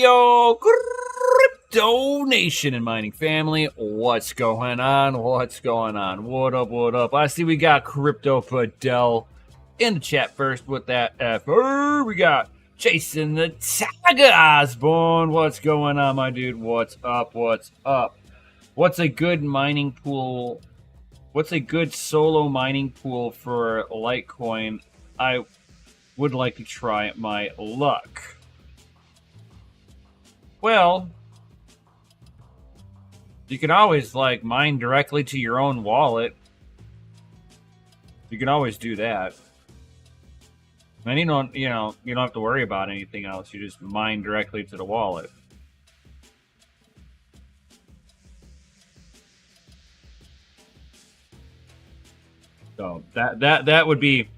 Yo, Crypto Nation and mining family, what's going on? What's going on? What up? What up? I see we got Crypto Fidel in the chat first with that F. We got Jason the Tiger Osborne. What's going on, my dude? What's up? What's up? What's a good mining pool? What's a good solo mining pool for Litecoin? I would like to try my luck. Well, you can always like mine directly to your own wallet. You can always do that. And you don't have to worry about anything else. You just mine directly to the wallet. So that would be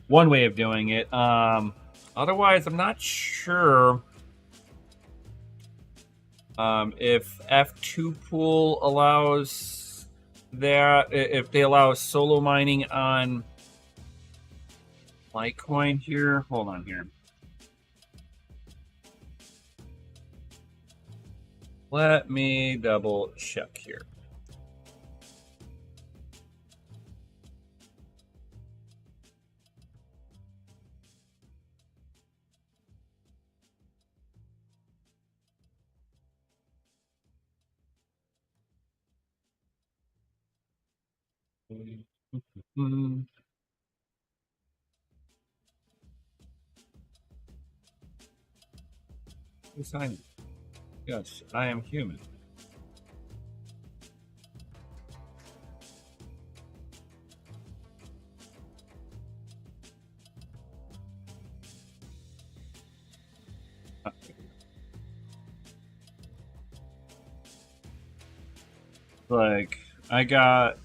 one way of doing it. Otherwise, I'm not sure if F2 pool allows that, if they allow solo mining on Litecoin here. Hold on here. Let me double check here. Yes, I am human. Like, I got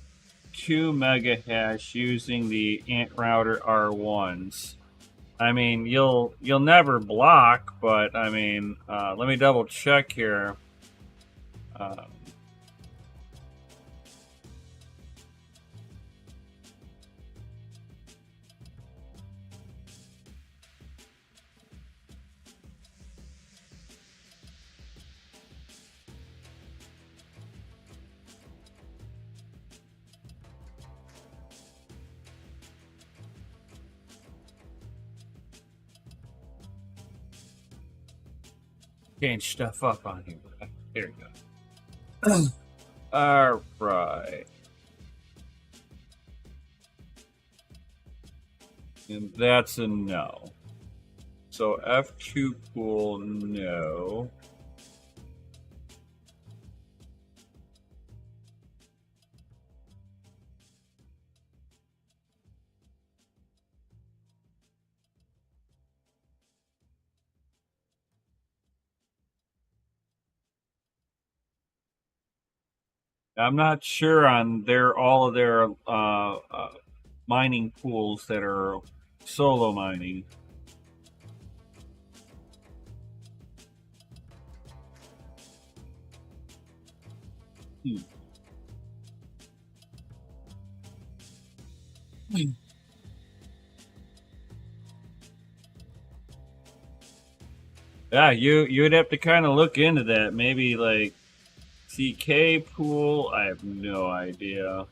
2 mega hash using the Ant Router R1s. I mean, you'll never block, but I mean, let me double check here. Change stuff up on here. There we go. All right. And that's a no. So F2 pool, no. I'm not sure on all of their mining pools that are solo mining. Yeah, you'd have to kind of look into that. Maybe like CK pool. I have no idea.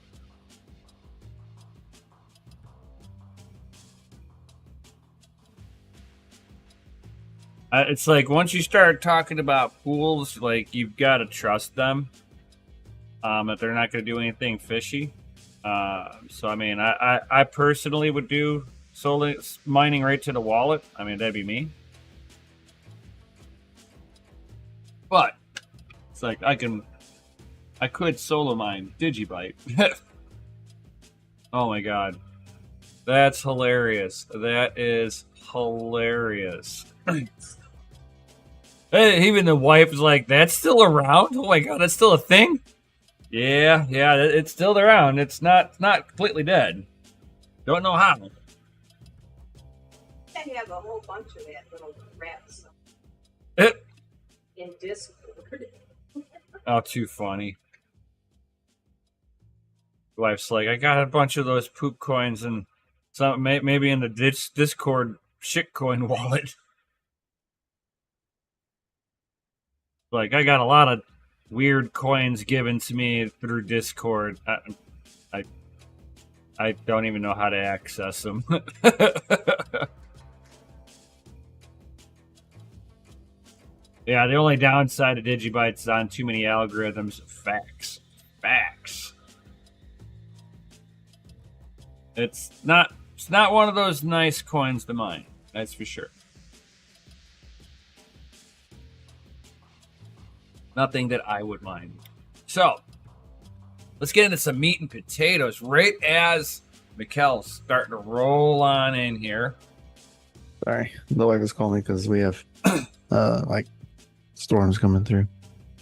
It's like once you start talking about pools, like you've got to trust them. That they're not going to do anything fishy. So I mean, I personally would do solo mining right to the wallet. I mean, that'd be me. But it's like I could solo mine Digibyte. Oh my god. That's hilarious. That is hilarious. Hey, even the wife is like, that's still around? Oh my god, that's still a thing? Yeah, it's still around. It's not completely dead. Don't know how. I have a whole bunch of that little rats in Discord. Oh, too funny. Wife's like, I got a bunch of those poop coins and some maybe in the Discord shitcoin wallet. Like, I got a lot of weird coins given to me through Discord. I, I don't even know how to access them. Yeah, the only downside of Digibytes is on too many algorithms. Facts. Facts. It's not one of those nice coins to mine. That's for sure. Nothing that I would mine. So, let's get into some meat and potatoes. Right as Mikkel's starting to roll on in here. Sorry, the wife is calling me because we have like storms coming through.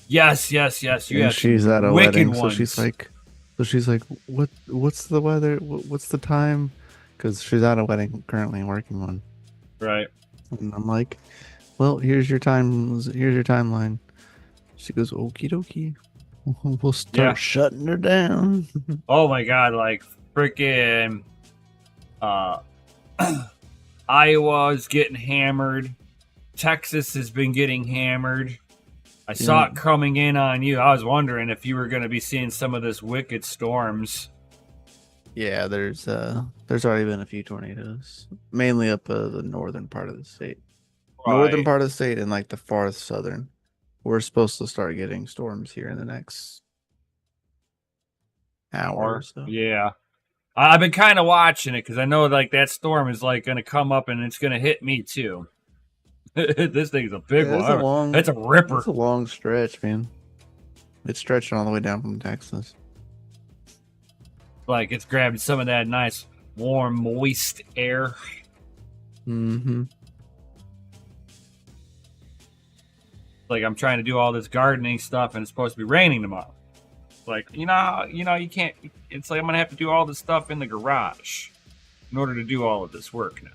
Yes. You And have she's at a wicked wedding, ones. so she's like, what's the weather? What's the time? Because she's at a wedding currently working one. Right. And I'm like, well, here's your timeline. She goes, okie dokie. We'll start shutting her down. Oh my god, like freaking Iowa's getting hammered. Texas has been getting hammered. I saw it coming in on you. I was wondering if you were going to be seeing some of this wicked storms. Yeah, there's already been a few tornadoes, mainly up the northern part of the state. Northern part of the state and like the far southern. We're supposed to start getting storms here in the next hour or so. Yeah. I've been kind of watching it because I know like that storm is like going to come up and it's going to hit me too. This thing's a big one. That's a ripper. It's a long stretch, man. It's stretching all the way down from Texas. Like it's grabbing some of that nice, warm, moist air. Mm-hmm. Like I'm trying to do all this gardening stuff and it's supposed to be raining tomorrow. Like, you can't. It's like I'm gonna have to do all this stuff in the garage in order to do all of this work now.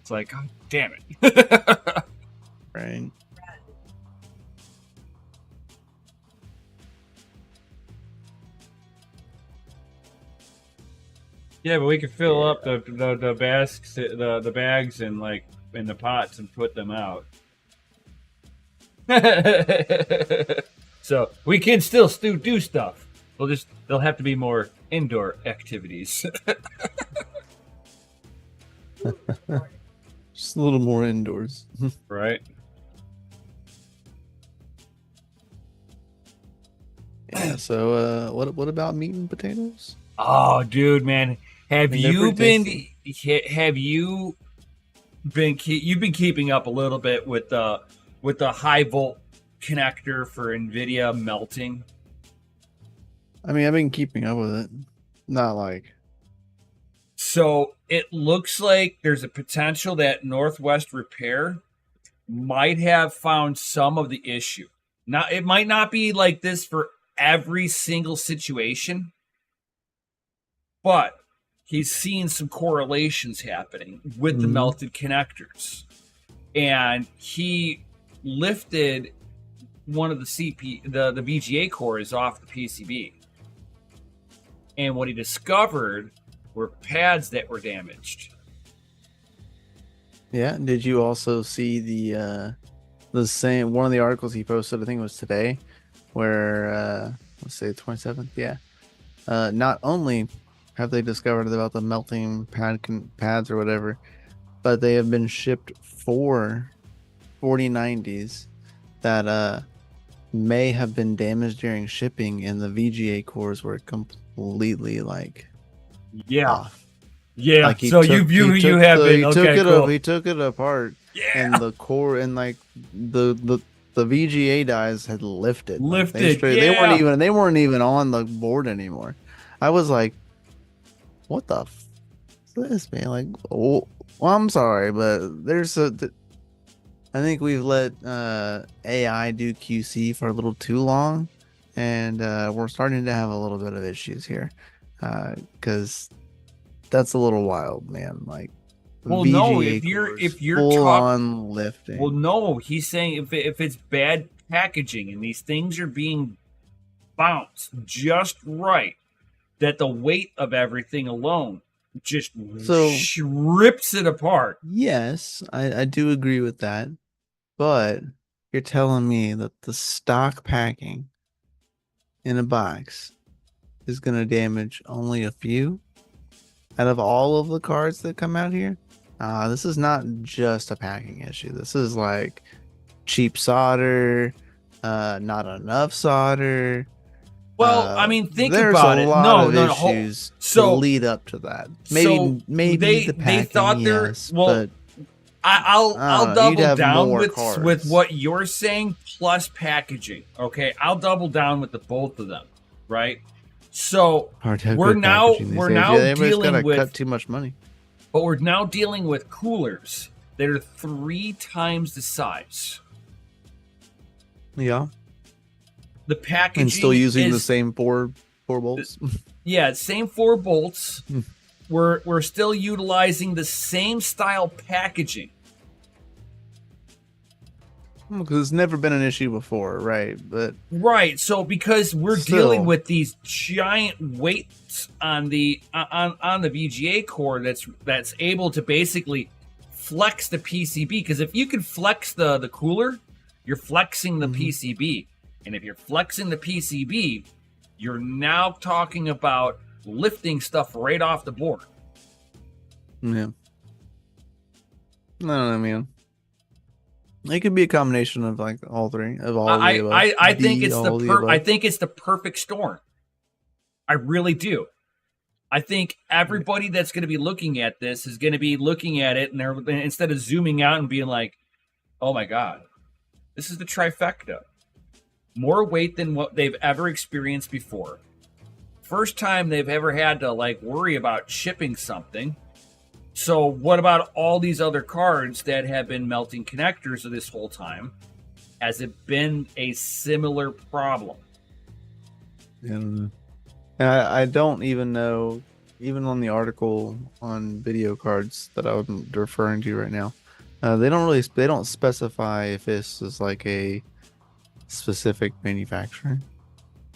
It's like, God damn it. Right. Yeah, but we could fill up the bags, the bags and like in the pots and put them out. So we can still do stuff. They'll have to be more indoor activities. Just a little more indoors. Right. Yeah, so what about meat and potatoes? Oh, dude, man. You've been keeping up a little bit with the high volt connector for NVIDIA melting? I mean, I've been keeping up with it. Not like. So it looks like there's a potential that Northwest Repair might have found some of the issue. Now, it might not be like this for every single situation, but he's seeing some correlations happening with the melted connectors. And he lifted one of the the VGA cores off the PCB. And what he discovered were pads that were damaged. Yeah. Did you also see the same one of the articles he posted? I think it was today, where let's say the 27th. Yeah. Not only have they discovered about the melting pads or whatever, but they have been shipped 4 4090s that may have been damaged during shipping, and the VGA cores were completely like off. Yeah. Like so you have been okay. Cool. He took it apart, yeah. And the core and like the VGA dies had lifted. They weren't even on the board anymore. I was like, what the f is this, man? Like, oh, well, I'm sorry, but there's I think we've let AI do QC for a little too long, and we're starting to have a little bit of issues here, because that's a little wild, man. Like, well, no, if you're full on lifting. Well, no, he's saying if it's bad packaging and these things are being bounced just right, that the weight of everything alone just rips it apart. Yes, I do agree with that, but You're telling me that the stock packing in a box is going to damage only a few out of all of the cards that come out here? This is not just a packing issue. This is like cheap solder, not enough solder. Well, I mean, think there's about a it. lot of No. issues So lead up to that. so Maybe the packing, they thought they're yes, well. but I'll don't know, you'd double have down more with cards. what you're saying plus packaging. Okay, I'll double down with the both of them. Right. So Hard to have we're good now packaging these days. Yeah, everybody's dealing gotta with cut too much money. but we're now dealing with coolers that are 3 times the size. Yeah, The packaging and still using the is, same four bolts. yeah, same 4 bolts. Hmm. We're still utilizing the same style packaging. Because it's never been an issue before, right? But Right. So because we're Still. dealing with these giant weights on the VGA core that's able to basically flex the PCB, because if you can flex the cooler, you're flexing the PCB. And if you're flexing the PCB, you're now talking about lifting stuff right off the board. yeah, no, man. It could be a combination of like all three of all. I the above. I think D, it's all the above. I think it's the perfect storm. I really do. I think everybody that's going to be looking at this is going to be looking at it, and they're, instead of zooming out and being like, "Oh my god, this is the trifecta." More weight than what they've ever experienced before. First time they've ever had to like worry about shipping something. So what about all these other cards that have been melting connectors this whole time? Has it been a similar problem? Yeah, I don't know. And I don't even know, even on the article on video cards that I'm referring to right now, they don't specify if this is like a specific manufacturer.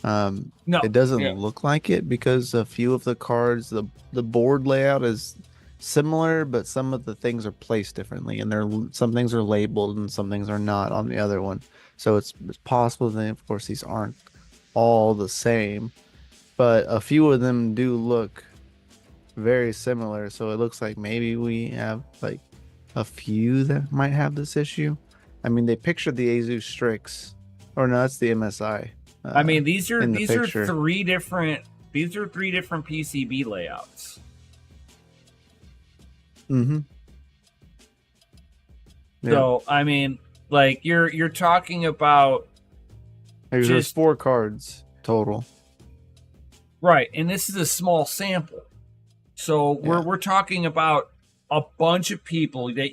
No, it doesn't look like it because a few of the cards, the board layout is similar, but some of the things are placed differently, and some things are labeled and some things are not on the other one. So it's possible that, of course, these aren't all the same, but a few of them do look very similar. So it looks like maybe we have like a few that might have this issue. I mean, they pictured the Asus Strix, or no, that's the MSI. I mean, these are picture. three different PCB layouts. Mm-hmm. Yeah. So I mean, like you're talking about There's 4 cards total. right, and this is a small sample. So we're talking about a bunch of people that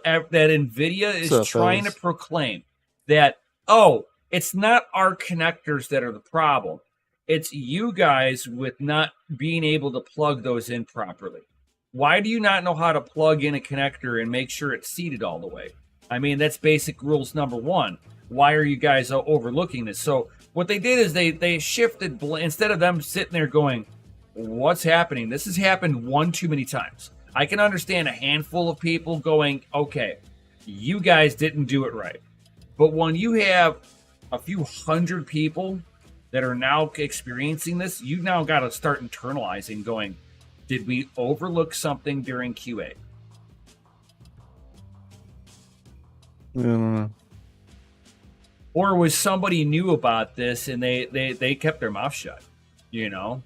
NVIDIA is trying to proclaim that, oh, it's not our connectors that are the problem. It's you guys with not being able to plug those in properly. Why do you not know how to plug in a connector and make sure it's seated all the way? I mean, that's basic rules number 1. Why are you guys overlooking this? So what they did is they shifted, instead of them sitting there going, what's happening? This has happened one too many times. I can understand a handful of people going, okay, you guys didn't do it right. But when you have a few hundred people that are now experiencing this, you now got to start internalizing going, did we overlook something during QA? I don't know. Or was somebody knew about this and they kept their mouth shut, you know?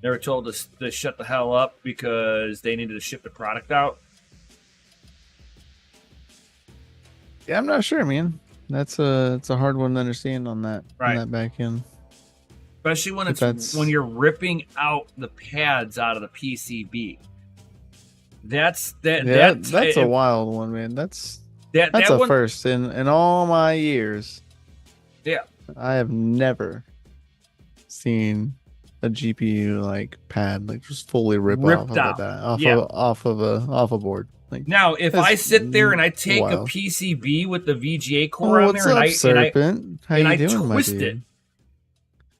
They were told to shut the hell up because they needed to ship the product out. Yeah, I'm not sure, man. It's a hard one to understand on that back end. Especially when you're ripping out the pads out of the PCB. That's a wild one, man. That's a one, first in all my years. Yeah, I have never seen a GPU like pad like just fully ripped off out. Off of a board. Like, now, if I sit there and I take a PCB with the VGA core on there and I twist it.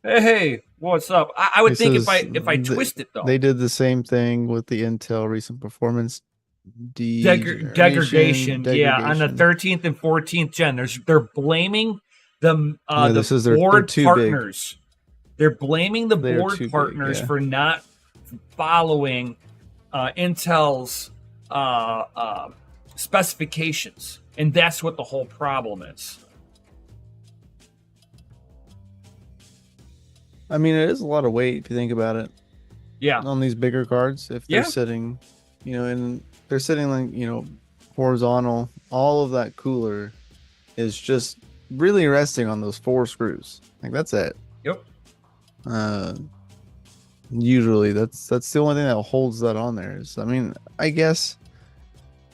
Hey, what's up? I would think if I twist it though. They did the same thing with the Intel recent performance degradation. Yeah, on the 13th and 14th gen, they're blaming the this is board too partners. Big. They're blaming the They're board partners big, yeah. for not following Intel's specifications, and that's what the whole problem is. I mean, it is a lot of weight if you think about it. Yeah. On these bigger cards, if they're sitting, and they're sitting like, horizontal, all of that cooler is just really resting on those 4 screws. Like that's it. Yep. Usually that's the only thing that holds that on there. I mean, I guess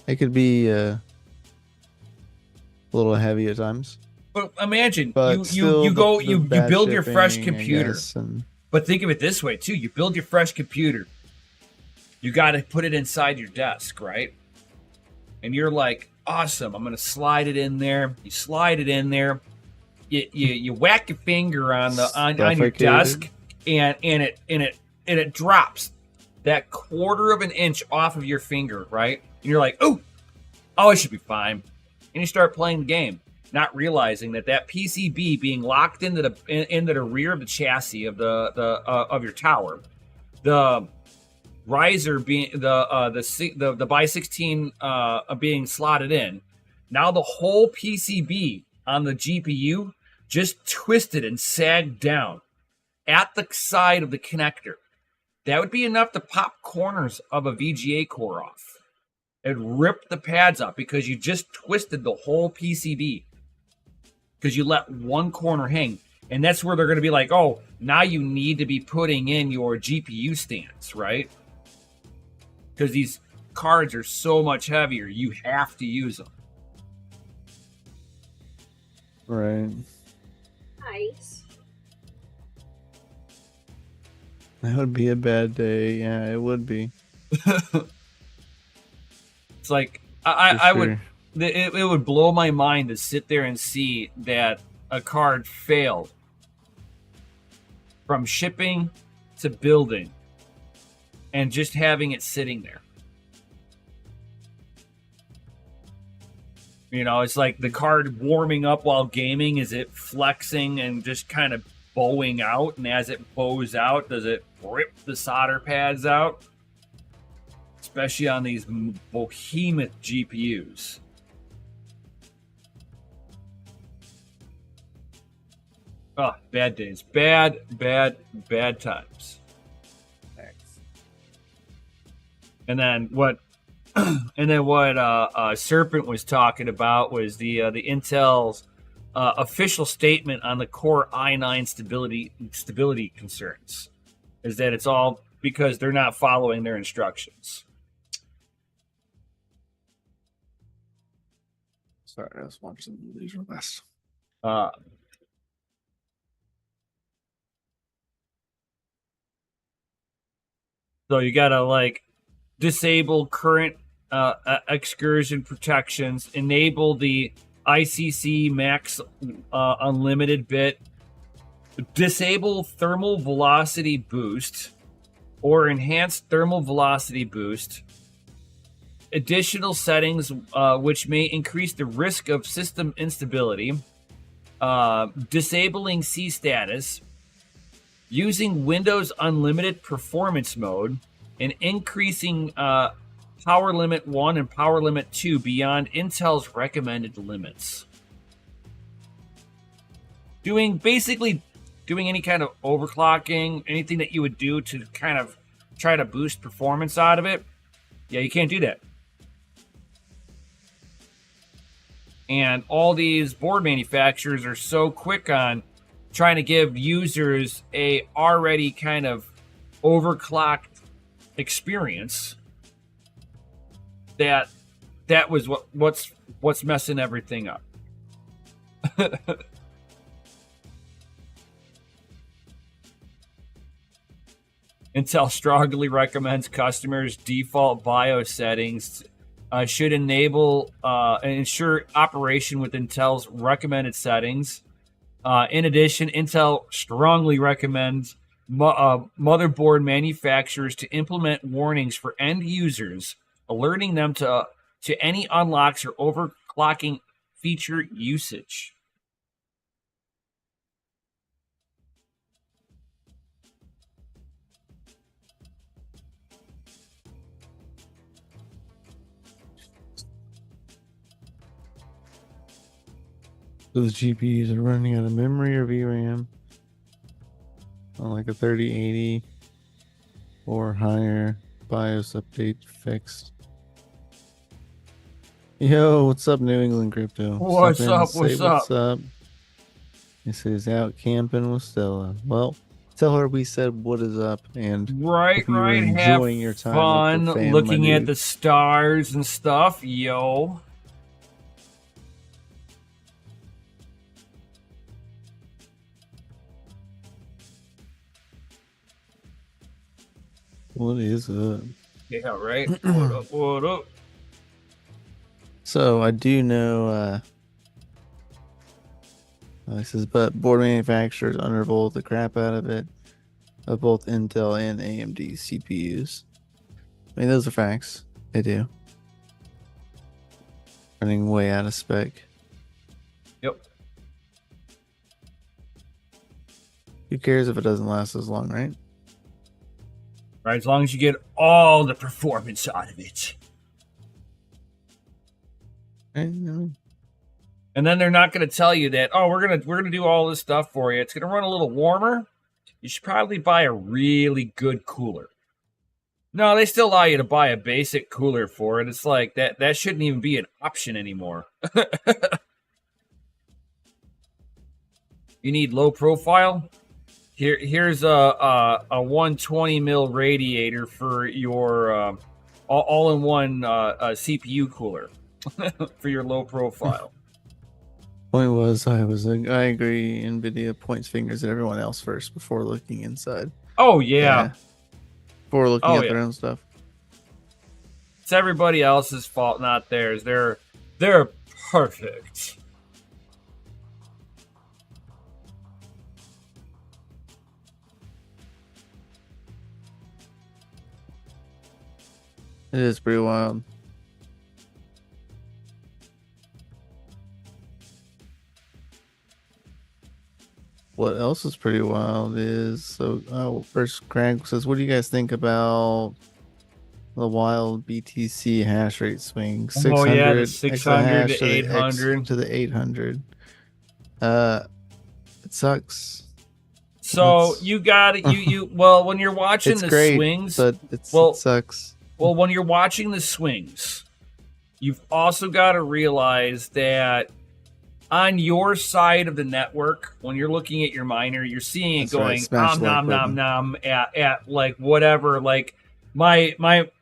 it could be a little heavy at times. But imagine but you build your fresh computer. Guess, but think of it this way too: you build your fresh computer, you got to put it inside your desk, right? And you're like, awesome, I'm gonna slide it in there. You slide it in there, you whack your finger on your desk, and it drops that 1/4 of an inch off of your finger, right? And you're like, oh, it should be fine. And you start playing the game, not realizing that PCB being locked into the rear of the chassis of of your tower, the riser being the by 16 being slotted in. Now the whole PCB on the GPU just twisted and sagged down at the side of the connector. That would be enough to pop corners of a VGA core off. It'd rip the pads up because you just twisted the whole PCB because you let one corner hang. And that's where they're going to be like, oh, now you need to be putting in your GPU stands, right? Because these cards are so much heavier, you have to use them. Right. Nice. That would be a bad day. Yeah, it would be. It's like I would. It would blow my mind to sit there and see that a card failed from shipping to building and just having it sitting there. It's like the card warming up while gaming. Is it flexing and just kind of bowing out? And as it bows out, does it rip the solder pads out? Especially on these behemoth GPUs. Oh, bad days. Bad times. Thanks. And then what Serpent was talking about was the Intel's official statement on the Core i9 stability concerns. Is that it's all because they're not following their instructions. Sorry, I was watching these real fast. So you gotta disable current excursion protections, enable the ICC max unlimited bit, disable thermal velocity boost or enhanced thermal velocity boost, additional settings which may increase the risk of system instability, disabling C status, using Windows Unlimited Performance Mode, and increasing Power Limit 1 and Power Limit 2 beyond Intel's recommended limits. Basically doing any kind of overclocking, anything that you would do to kind of try to boost performance out of it. Yeah, you can't do that. And all these board manufacturers are so quick on trying to give users a already kind of overclocked experience that was what's messing everything up. Intel strongly recommends customers' default BIOS settings should enable and ensure operation with Intel's recommended settings. In addition, Intel strongly recommends motherboard manufacturers to implement warnings for end users alerting them to any unlocks or overclocking feature usage. So the GPUs are running out of memory or VRAM on like a 3080 or higher. BIOS update fixed. Yo, what's up, New England Crypto? What's in, up? say What's what's up? up? He says out camping with Stella. Well, tell her we said what is up and Right. hope you're enjoying your time fun with the fam, looking at the stars and stuff. Yo. What is up? Yeah, right. What up? What up? So I do know this is, but board manufacturers undervolt the crap out of it of both Intel and AMD CPUs. I mean, those are facts. They do. Running way out of spec. Yep. Who cares if it doesn't last as long, right? Right, as long as you get all the performance out of it. Right? And then they're not going to tell you that, oh, we're gonna do all this stuff for you. It's going to run a little warmer. You should probably buy a really good cooler. No, they still allow you to buy a basic cooler for it. It's like that shouldn't even be an option anymore. You need low profile? Here's a 120 mil radiator for your all-in-one CPU cooler for your low profile. Point was, I agree. Nvidia points fingers at everyone else first before looking inside. Oh yeah. Before looking at their own stuff. It's everybody else's fault, not theirs. They're perfect. It is pretty wild. What else is pretty wild is first Craig says, what do you guys think about the wild BTC hash rate swing? 600, the 600 to 800 to the 800. It sucks. So you got it. Well, when you're watching the great, swings, but it sucks. Well, when you're watching the swings, you've also got to realize that on your side of the network, when you're looking at your miner, you're seeing it going nom at like whatever, like my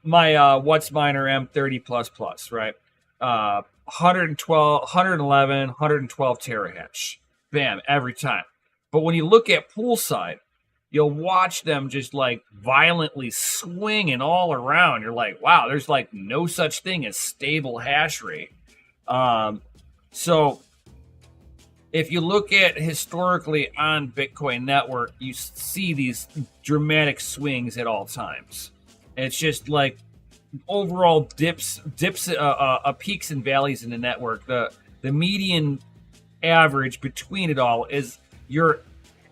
what's miner M30 plus, right? 112, 111, 112 terahash. Bam, every time. But when you look at poolside, you'll watch them just like violently swinging all around. You're like, wow, there's like no such thing as stable hash rate. So if you look at historically on Bitcoin network, you see these dramatic swings at all times. And it's just like overall dips, peaks and valleys in the network. The median average between it all is your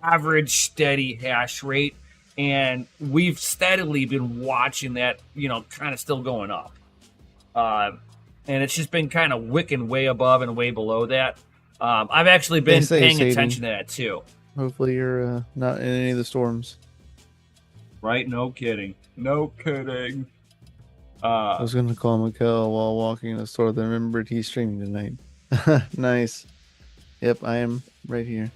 average steady hash rate, and we've steadily been watching that, kind of still going up. And it's just been kind of wicking way above and way below that. I've actually been paying attention to that too. Hopefully you're not in any of the storms. Right? No kidding. I was going to call Mikkel while walking in the store, then remembered he's streaming tonight. Nice. Yep, I am right here.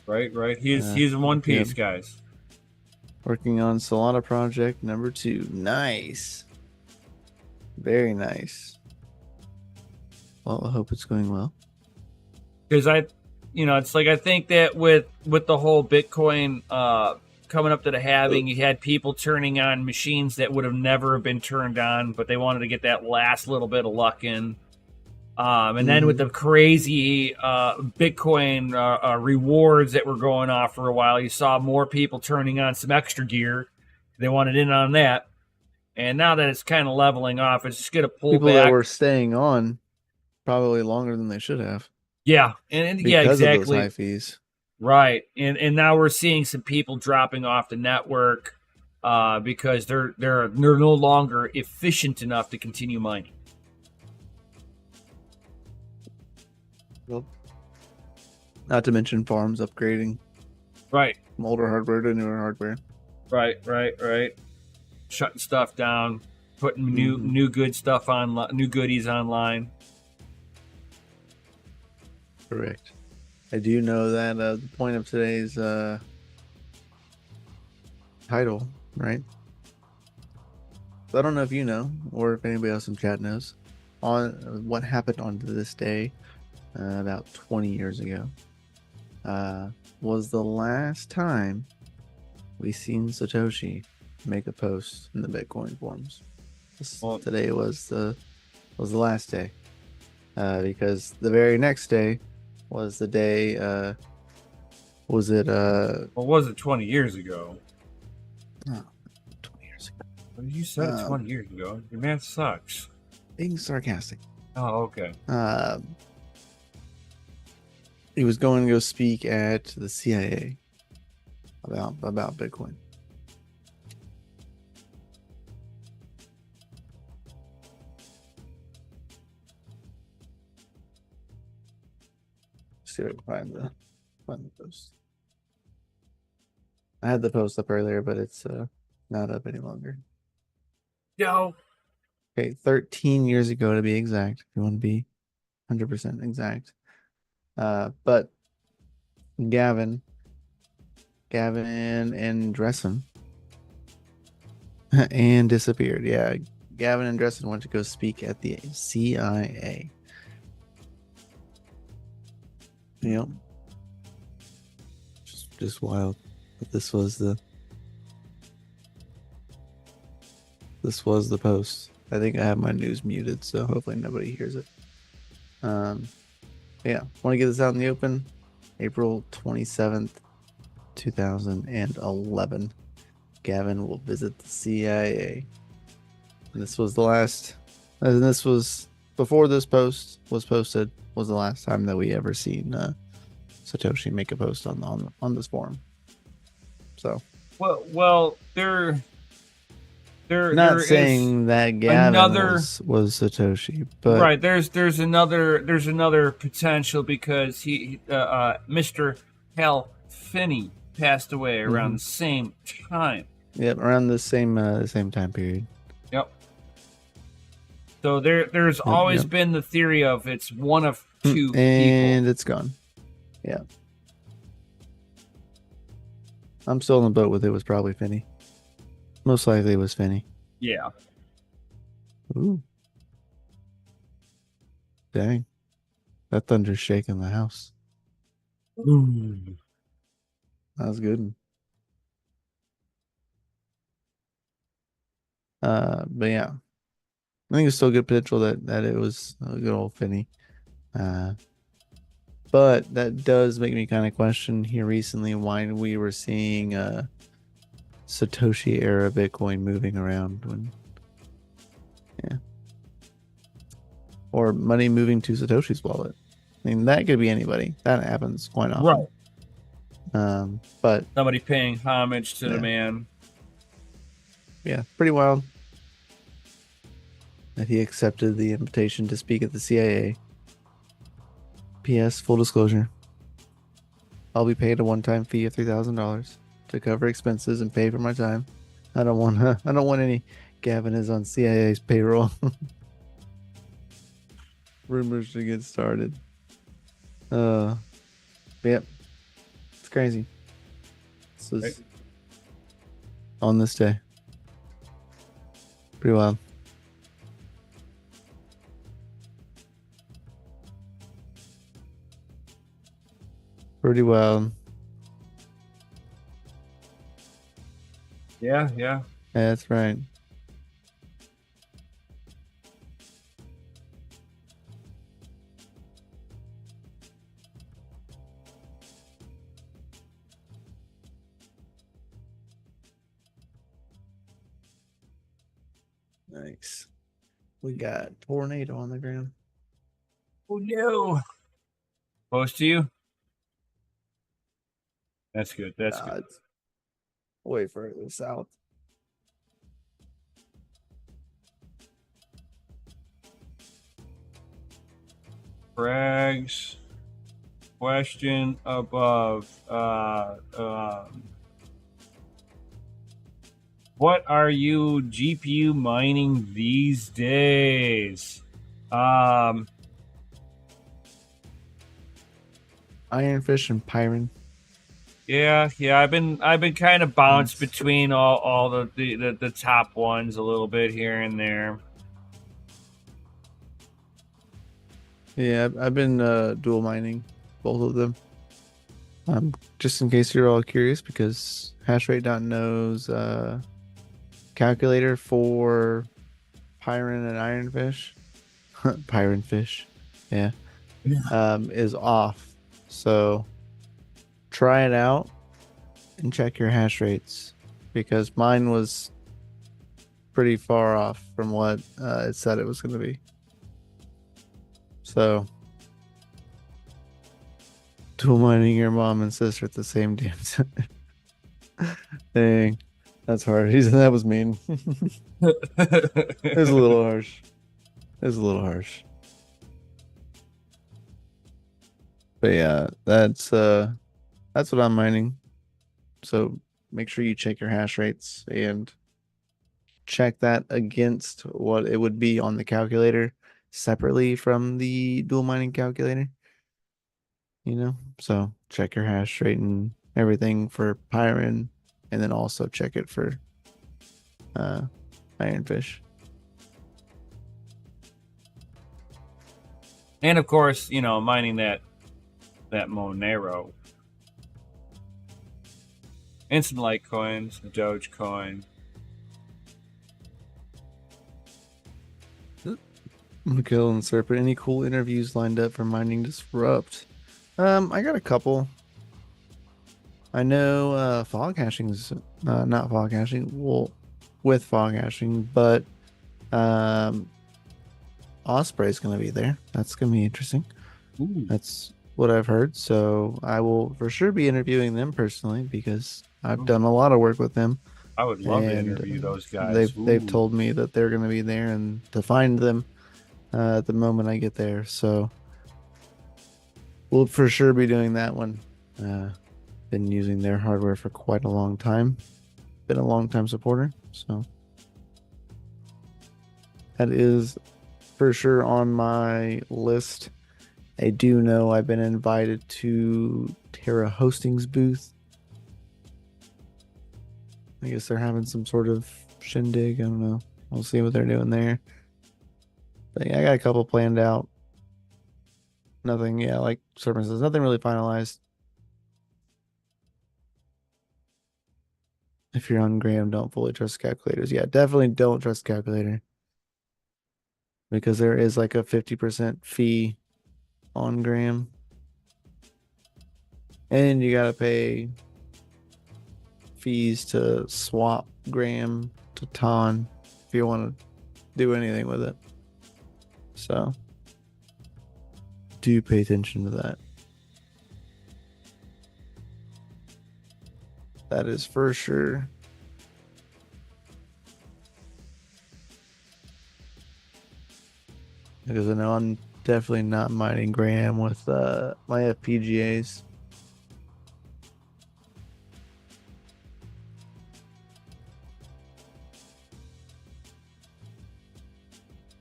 Right. He's in one piece, guys. Working on Solana project number 2. Nice. Very nice. Well, I hope it's going well. Because it's like I think that with the whole Bitcoin coming up to the halving, you had people turning on machines that would have never been turned on, but they wanted to get that last little bit of luck in. And then with the crazy Bitcoin rewards that were going off for a while, you saw more people turning on some extra gear. They wanted in on that. And now that it's kind of leveling off, it's just going to pull People back. that were staying on probably longer than they should have. Yeah, and yeah, Because of those exactly. high fees. Right, and now we're seeing some people dropping off the network because they're no longer efficient enough to continue mining. Well, not to mention farms upgrading. Right. From older hardware to newer hardware. Right. Shutting stuff down, putting new good stuff on, new goodies online. Correct. I do know that the point of today's title, right? So I don't know if you know, or if anybody else in chat knows, on what happened on this day about 20 years ago. Was the last time we seen Satoshi make a post in the Bitcoin forums. Today was the last day, because the very next day was the day. Was it? Well, was it 20 years ago? Oh, 20 years ago. You said it 20 years ago. Your math sucks. Being sarcastic. Oh, okay. He was going to go speak at the CIA about Bitcoin. See if I can find the post. I had the post up earlier, but it's not up any longer. No. Okay, 13 years ago to be exact. If you want to be 100% exact. But Gavin and Dressen and disappeared. Yeah, Gavin and Dressen went to go speak at the CIA. Yep. Just wild. But this was the post. I think I have my news muted, so hopefully nobody hears it. Yeah, want to get this out in the open. April 27th, 2011. Gavin will visit the CIA. And this was the last, and this was before this post was posted, was the last time that we ever seen Satoshi make a post on this forum. So well, they're not saying that Gavin was Satoshi, but right, there's another potential, because he Mr. Hal Finney passed away around the same time. Yep, around the same time period. Yep. So there's always been the theory of it's one of two people. And it's gone. Yeah. I'm still in the boat with it was probably Finney. Most likely it was Finney. Yeah. Ooh. Dang. That thunder's shaking the house. Ooh. That was good. But yeah. I think it's still good potential that it was a good old Finney. But that does make me kind of question here recently why we were seeing Satoshi era Bitcoin moving around or money moving to Satoshi's wallet. I mean, that could be anybody. That happens quite often. Right. But somebody paying homage to the man. Yeah, pretty wild that he accepted the invitation to speak at the CIA. P.S. Full disclosure. I'll be paid a one-time fee of $3,000 to cover expenses and pay for my time. I don't want any Gavin is on CIA's payroll. Rumors to get started. Yep. It's crazy. This was on this day. Pretty wild. Pretty wild. Yeah. That's right. Nice. We got tornado on the ground. Oh no! Close to you. That's good. That's good. It's way further south. Frags. Question above. What are you GPU mining these days? Ironfish and Pyron. Yeah. I've been kind of bounced between all the top ones a little bit here and there. Yeah, I've been dual mining both of them. Just in case you're all curious, because hashrate.knows calculator for Pyron and Ironfish, Pyronfish, yeah, is off. So try it out and check your hash rates, because mine was pretty far off from what it said it was going to be. So dual mining your mom and sister at the same damn time. Dang, that's hard. That was mean. It was a little harsh. It was a little harsh. But yeah, that's what I'm mining. So make sure you check your hash rates and check that against what it would be on the calculator separately from the dual mining calculator. So check your hash rate and everything for Pyron, and then also check it for Ironfish. And of course, mining that Monero. And some Litecoin, some Dogecoin. Mikhail and Serpent, any cool interviews lined up for Mining Disrupt? I got a couple. I know fog hashing's not fog hashing, well, with fog hashing, but Osprey's going to be there. That's going to be interesting. Ooh. That's what I've heard. So I will for sure be interviewing them personally, because I've done a lot of work with them. I would love to interview those guys. They've told me that they're going to be there, and to find them at the moment I get there. So we'll for sure be doing that one. Been using their hardware for quite a long time. Been a long time supporter. So that is for sure on my list. I do know I've been invited to Terra Hosting's booth. I guess they're having some sort of shindig. I don't know. We'll see what they're doing there. But yeah, I got a couple planned out. Nothing, like Serpent says, nothing really finalized. If you're on Graham, don't fully trust calculators. Yeah, definitely don't trust calculator, because there is like a 50% fee on Graham, and you gotta pay fees to swap Graham to Ton if you want to do anything with it. So do pay attention to that. That is for sure. Because I know I'm definitely not mining Graham with my FPGAs.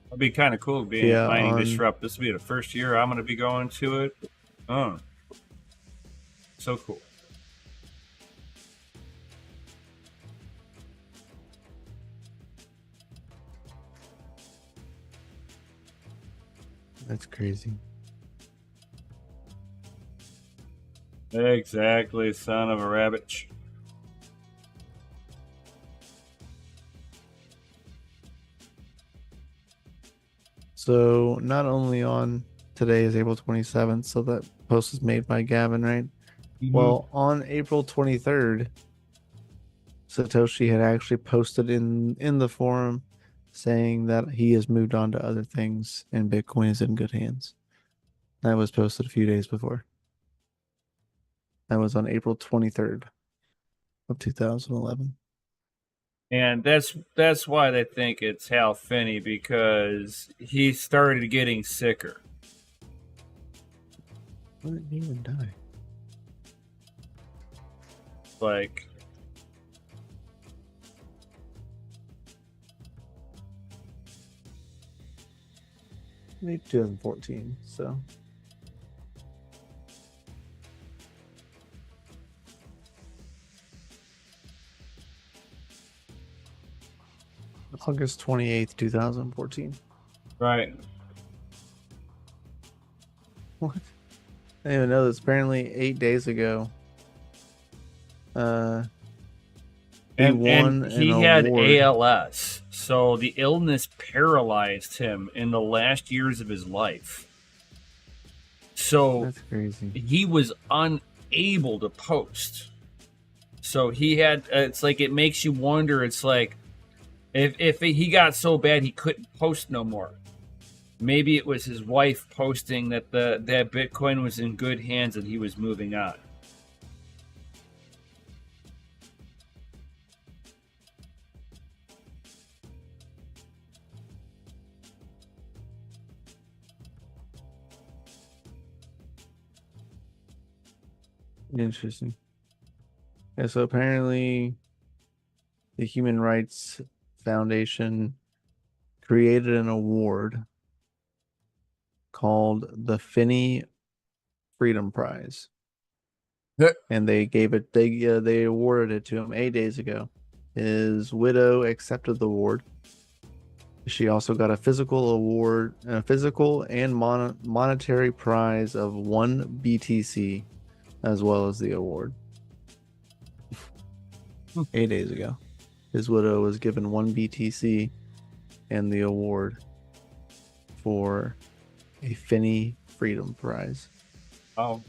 It'd be kind of cool being Mining Disrupt. This will be the first year I'm going to be going to it. Oh, so cool. That's crazy. Exactly, son of a rabbit. So not only on today is April 27th, so that post is made by Gavin, right? Mm-hmm. Well, on April 23rd, Satoshi had actually posted in the forum saying that he has moved on to other things and Bitcoin is in good hands. That was posted a few days before. That was on April 23rd of 2011. And that's why they think it's Hal Finney, because he started getting sicker. Why didn't he even die? Like, Maybe 2014, so. August 28th, 2014. right. What? I didn't even know this. Apparently, 8 days ago, And won he an had award. ALS, so the illness paralyzed him in the last years of his life. So That's crazy. he was unable to post. So he had. It's like it makes you wonder. It's like if he got so bad he couldn't post no more. Maybe it was his wife posting that that Bitcoin was in good hands and he was moving on. Interesting. Yeah, so apparently the Human Rights Foundation created an award called the Finney Freedom Prize. And they gave it they awarded it to him 8 days ago. His widow accepted the award. She also got a physical and monetary prize of 1 BTC, as well as the award. 8 days ago, his widow was given 1 BTC and the award for a Finney Freedom Prize. Oh,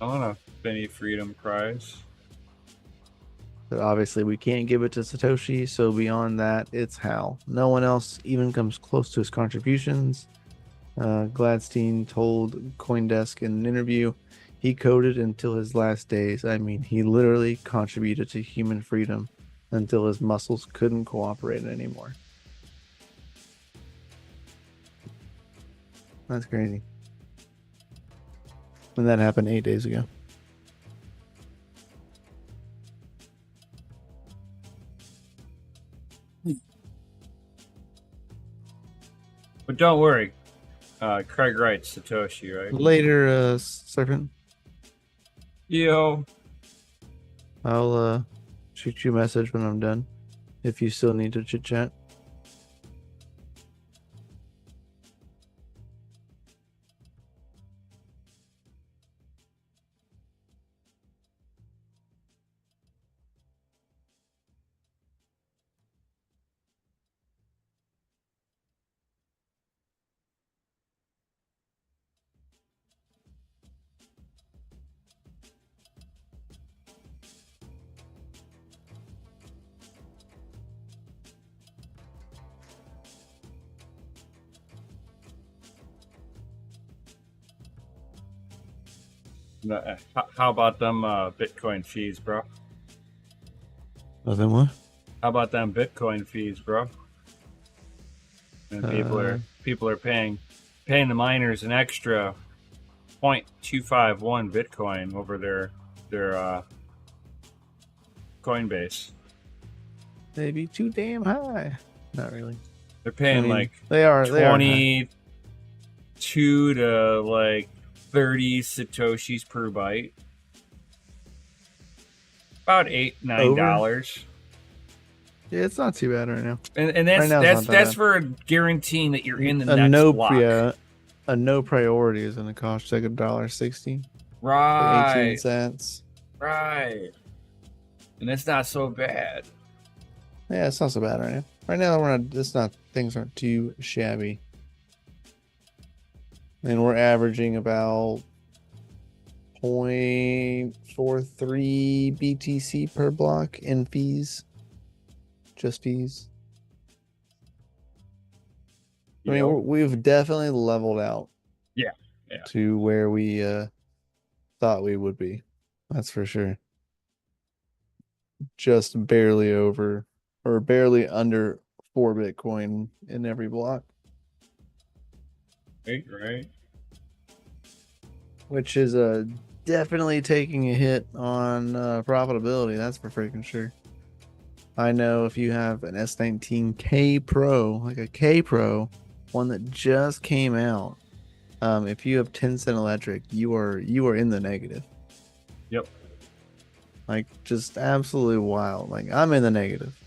I want a Finney Freedom Prize. But obviously, we can't give it to Satoshi, so beyond that, it's Hal. No one else even comes close to his contributions. Gladstein told CoinDesk in an interview, he coded until his last days. I mean, he literally contributed to human freedom until his muscles couldn't cooperate anymore. That's crazy. And that happened 8 days ago. But don't worry. Craig writes Satoshi, right? Later, Serpent. Yo. I'll shoot you a message when I'm done, if you still need to chit chat. How about them Bitcoin fees, bro? Then what? How about them Bitcoin fees, bro? And people are paying the miners an extra 0.251 Bitcoin over their Coinbase. They'd be too damn high. Not really. They're paying like they are 22 to like 30 Satoshis per byte. About $8-9. Yeah, it's not too bad right now. And that's for guaranteeing that you're in the next block. Yeah, a no priority is going to cost like $1.60. Right. 18 cents. Right. And it's not so bad. Yeah, it's not so bad right now. Right now, things aren't too shabby. And we're averaging about 0.43 BTC per block in fees. Just fees. I mean, we've definitely leveled out. Yeah. To where we thought we would be. That's for sure. Just barely over or barely under 4 Bitcoin in every block. Right. Which is definitely taking a hit on profitability. That's for freaking sure. I know if you have an S19K Pro, like a K Pro, one that just came out, if you have 10-cent electric, you are in the negative. Yep. Like just absolutely wild. Like I'm in the negative.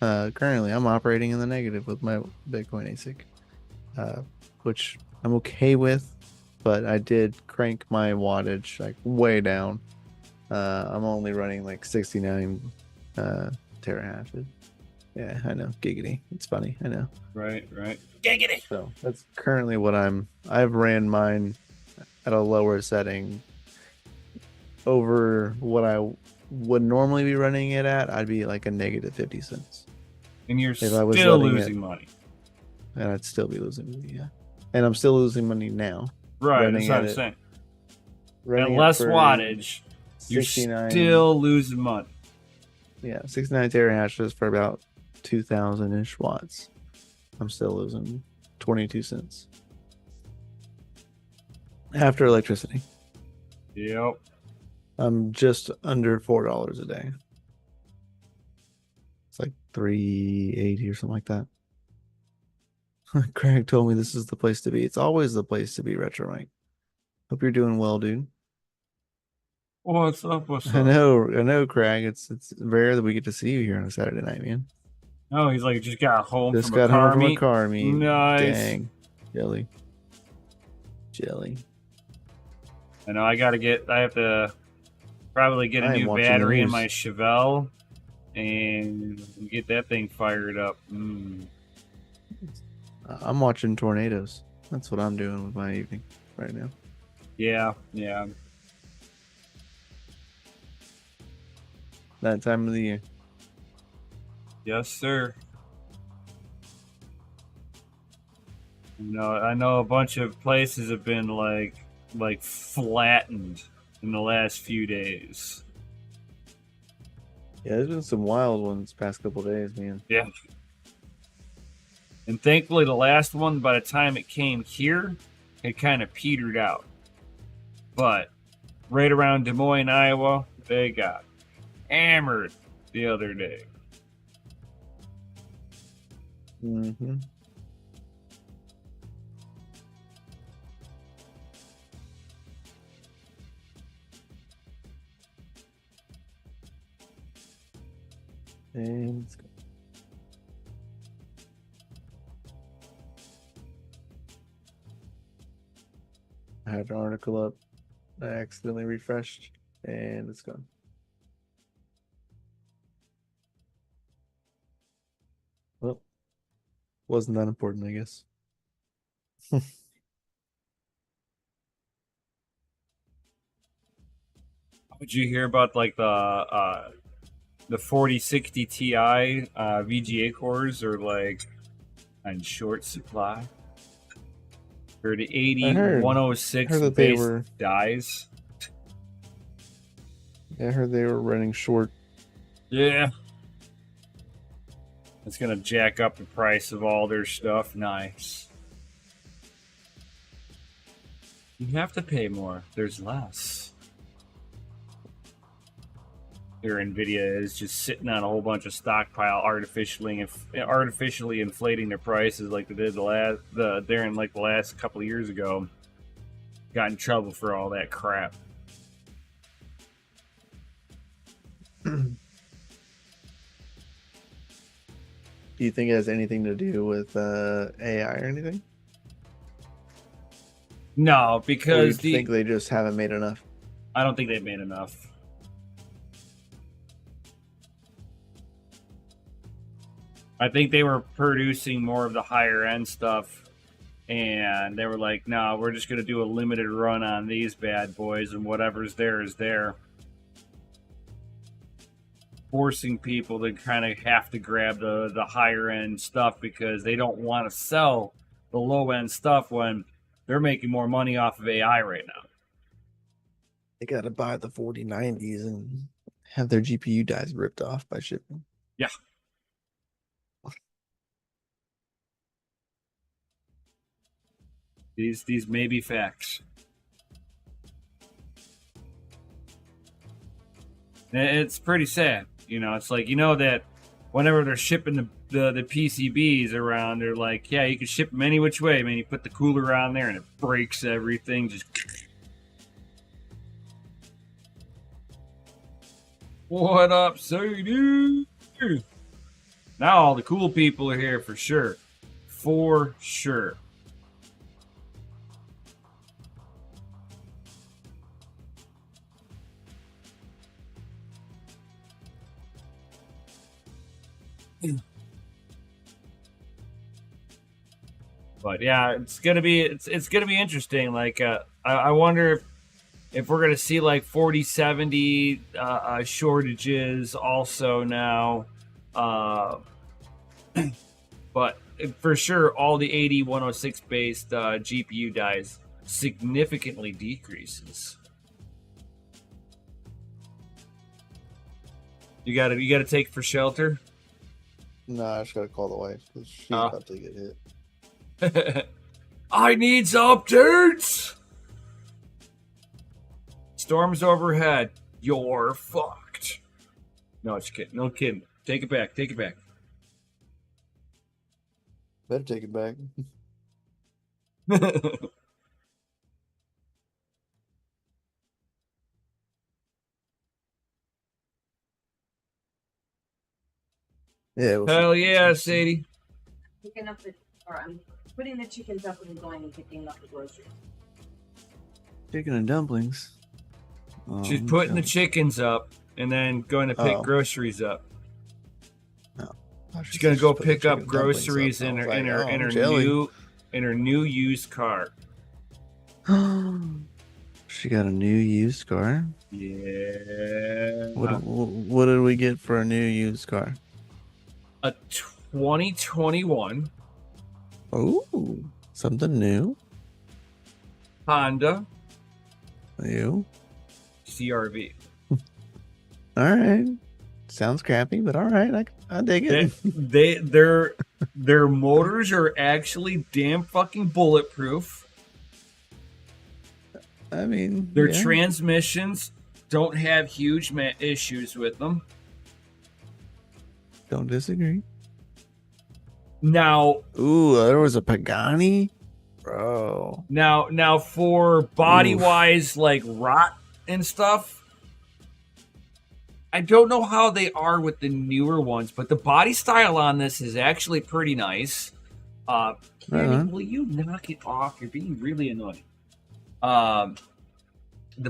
Currently, I'm operating in the negative with my Bitcoin ASIC, which I'm okay with. But I did crank my wattage like way down. I'm only running like 69 terahashes. Yeah, I know. Giggity. It's funny. I know. Right. Giggity. So that's currently what I've ran mine at a lower setting over what I would normally be running it at. I'd be like a negative 50 cents. And you're still losing money. And I'd still be losing money, yeah. And I'm still losing money now. Right, that's what I'm saying. At less wattage, you're still losing money. Yeah, 69 terahashes for about 2,000-ish watts. I'm still losing 22 cents. After electricity. Yep. I'm just under $4 a day. It's like $3.80 or something like that. Craig told me this is the place to be. It's always the place to be, Retro Mike. Hope you're doing well, dude. What's up? I know, Craig. It's rare that we get to see you here on a Saturday night, man. Oh, he's like just got home from a car meet. Nice. Dang. Jelly. I know. I have to probably get a new battery in my Chevelle and get that thing fired up. I'm watching tornadoes. That's what I'm doing with my evening right now. Yeah. That time of the year. Yes, sir. I know a bunch of places have been like flattened in the last few days. Yeah, there's been some wild ones past couple days, man. Yeah. And thankfully, the last one, by the time it came here, it kind of petered out. But right around Des Moines, Iowa, they got hammered the other day. Mm-hmm. And let's go. I had an article up. I accidentally refreshed, and it's gone. Well, wasn't that important, I guess. Did you hear about like the 4060 Ti VGA cores are like on short supply? Or the 8106 base dies. I heard they were running short. Yeah. It's gonna jack up the price of all their stuff. Nice. You have to pay more. There's less. Their Nvidia is just sitting on a whole bunch of stockpile, artificially inflating their prices like they did during like the last couple of years ago. Got in trouble for all that crap. Do you think it has anything to do with AI or anything? No, because do you think they just haven't made enough? I don't think they've made enough. I think they were producing more of the higher end stuff, and they were like, no, we're just going to do a limited run on these bad boys, and whatever's there is there. Forcing people to kind of have to grab the higher end stuff because they don't want to sell the low end stuff when they're making more money off of AI right now. They got to buy the 4090s and have their GPU dies ripped off by shipping. Yeah. These may be facts. It's pretty sad. You know, it's like, you know, that whenever they're shipping the PCBs around, they're like, yeah, you can ship them any which way, man. You put the cooler on there and it breaks everything. Just what up, Sadie? Now all the cool people are here for sure. For sure. But yeah, it's gonna be interesting. Like I wonder if we're gonna see like 4070 shortages also now. But for sure, all the 8106 based GPU dies significantly decreases. You gotta take for shelter. No, I just gotta call the wife because she's about to get hit. I needs updates. Storms overhead. You're fucked. No, just kidding. No kidding. Take it back. Take it back. Better take it back. Yeah. Hell yeah, Sadie. Picking up I'm putting the chickens up and going and picking up the groceries. Chicken and dumplings. She's putting the chickens up and then going to pick groceries up. No. She's gonna go pick up groceries in her new used car. She got a new used car. Yeah. What did we get for a new used car? A 2021. Oh, something new. Honda New CRV. All right. Sounds crappy, but all right. I dig it. Their motors are actually damn fucking bulletproof. I mean, their transmissions don't have huge issues with them. Don't disagree. Now, there was a Pagani, bro. Now for body wise, like rot and stuff, I don't know how they are with the newer ones, but the body style on this is actually pretty nice. Kenny, will you knock it off? You're being really annoying. The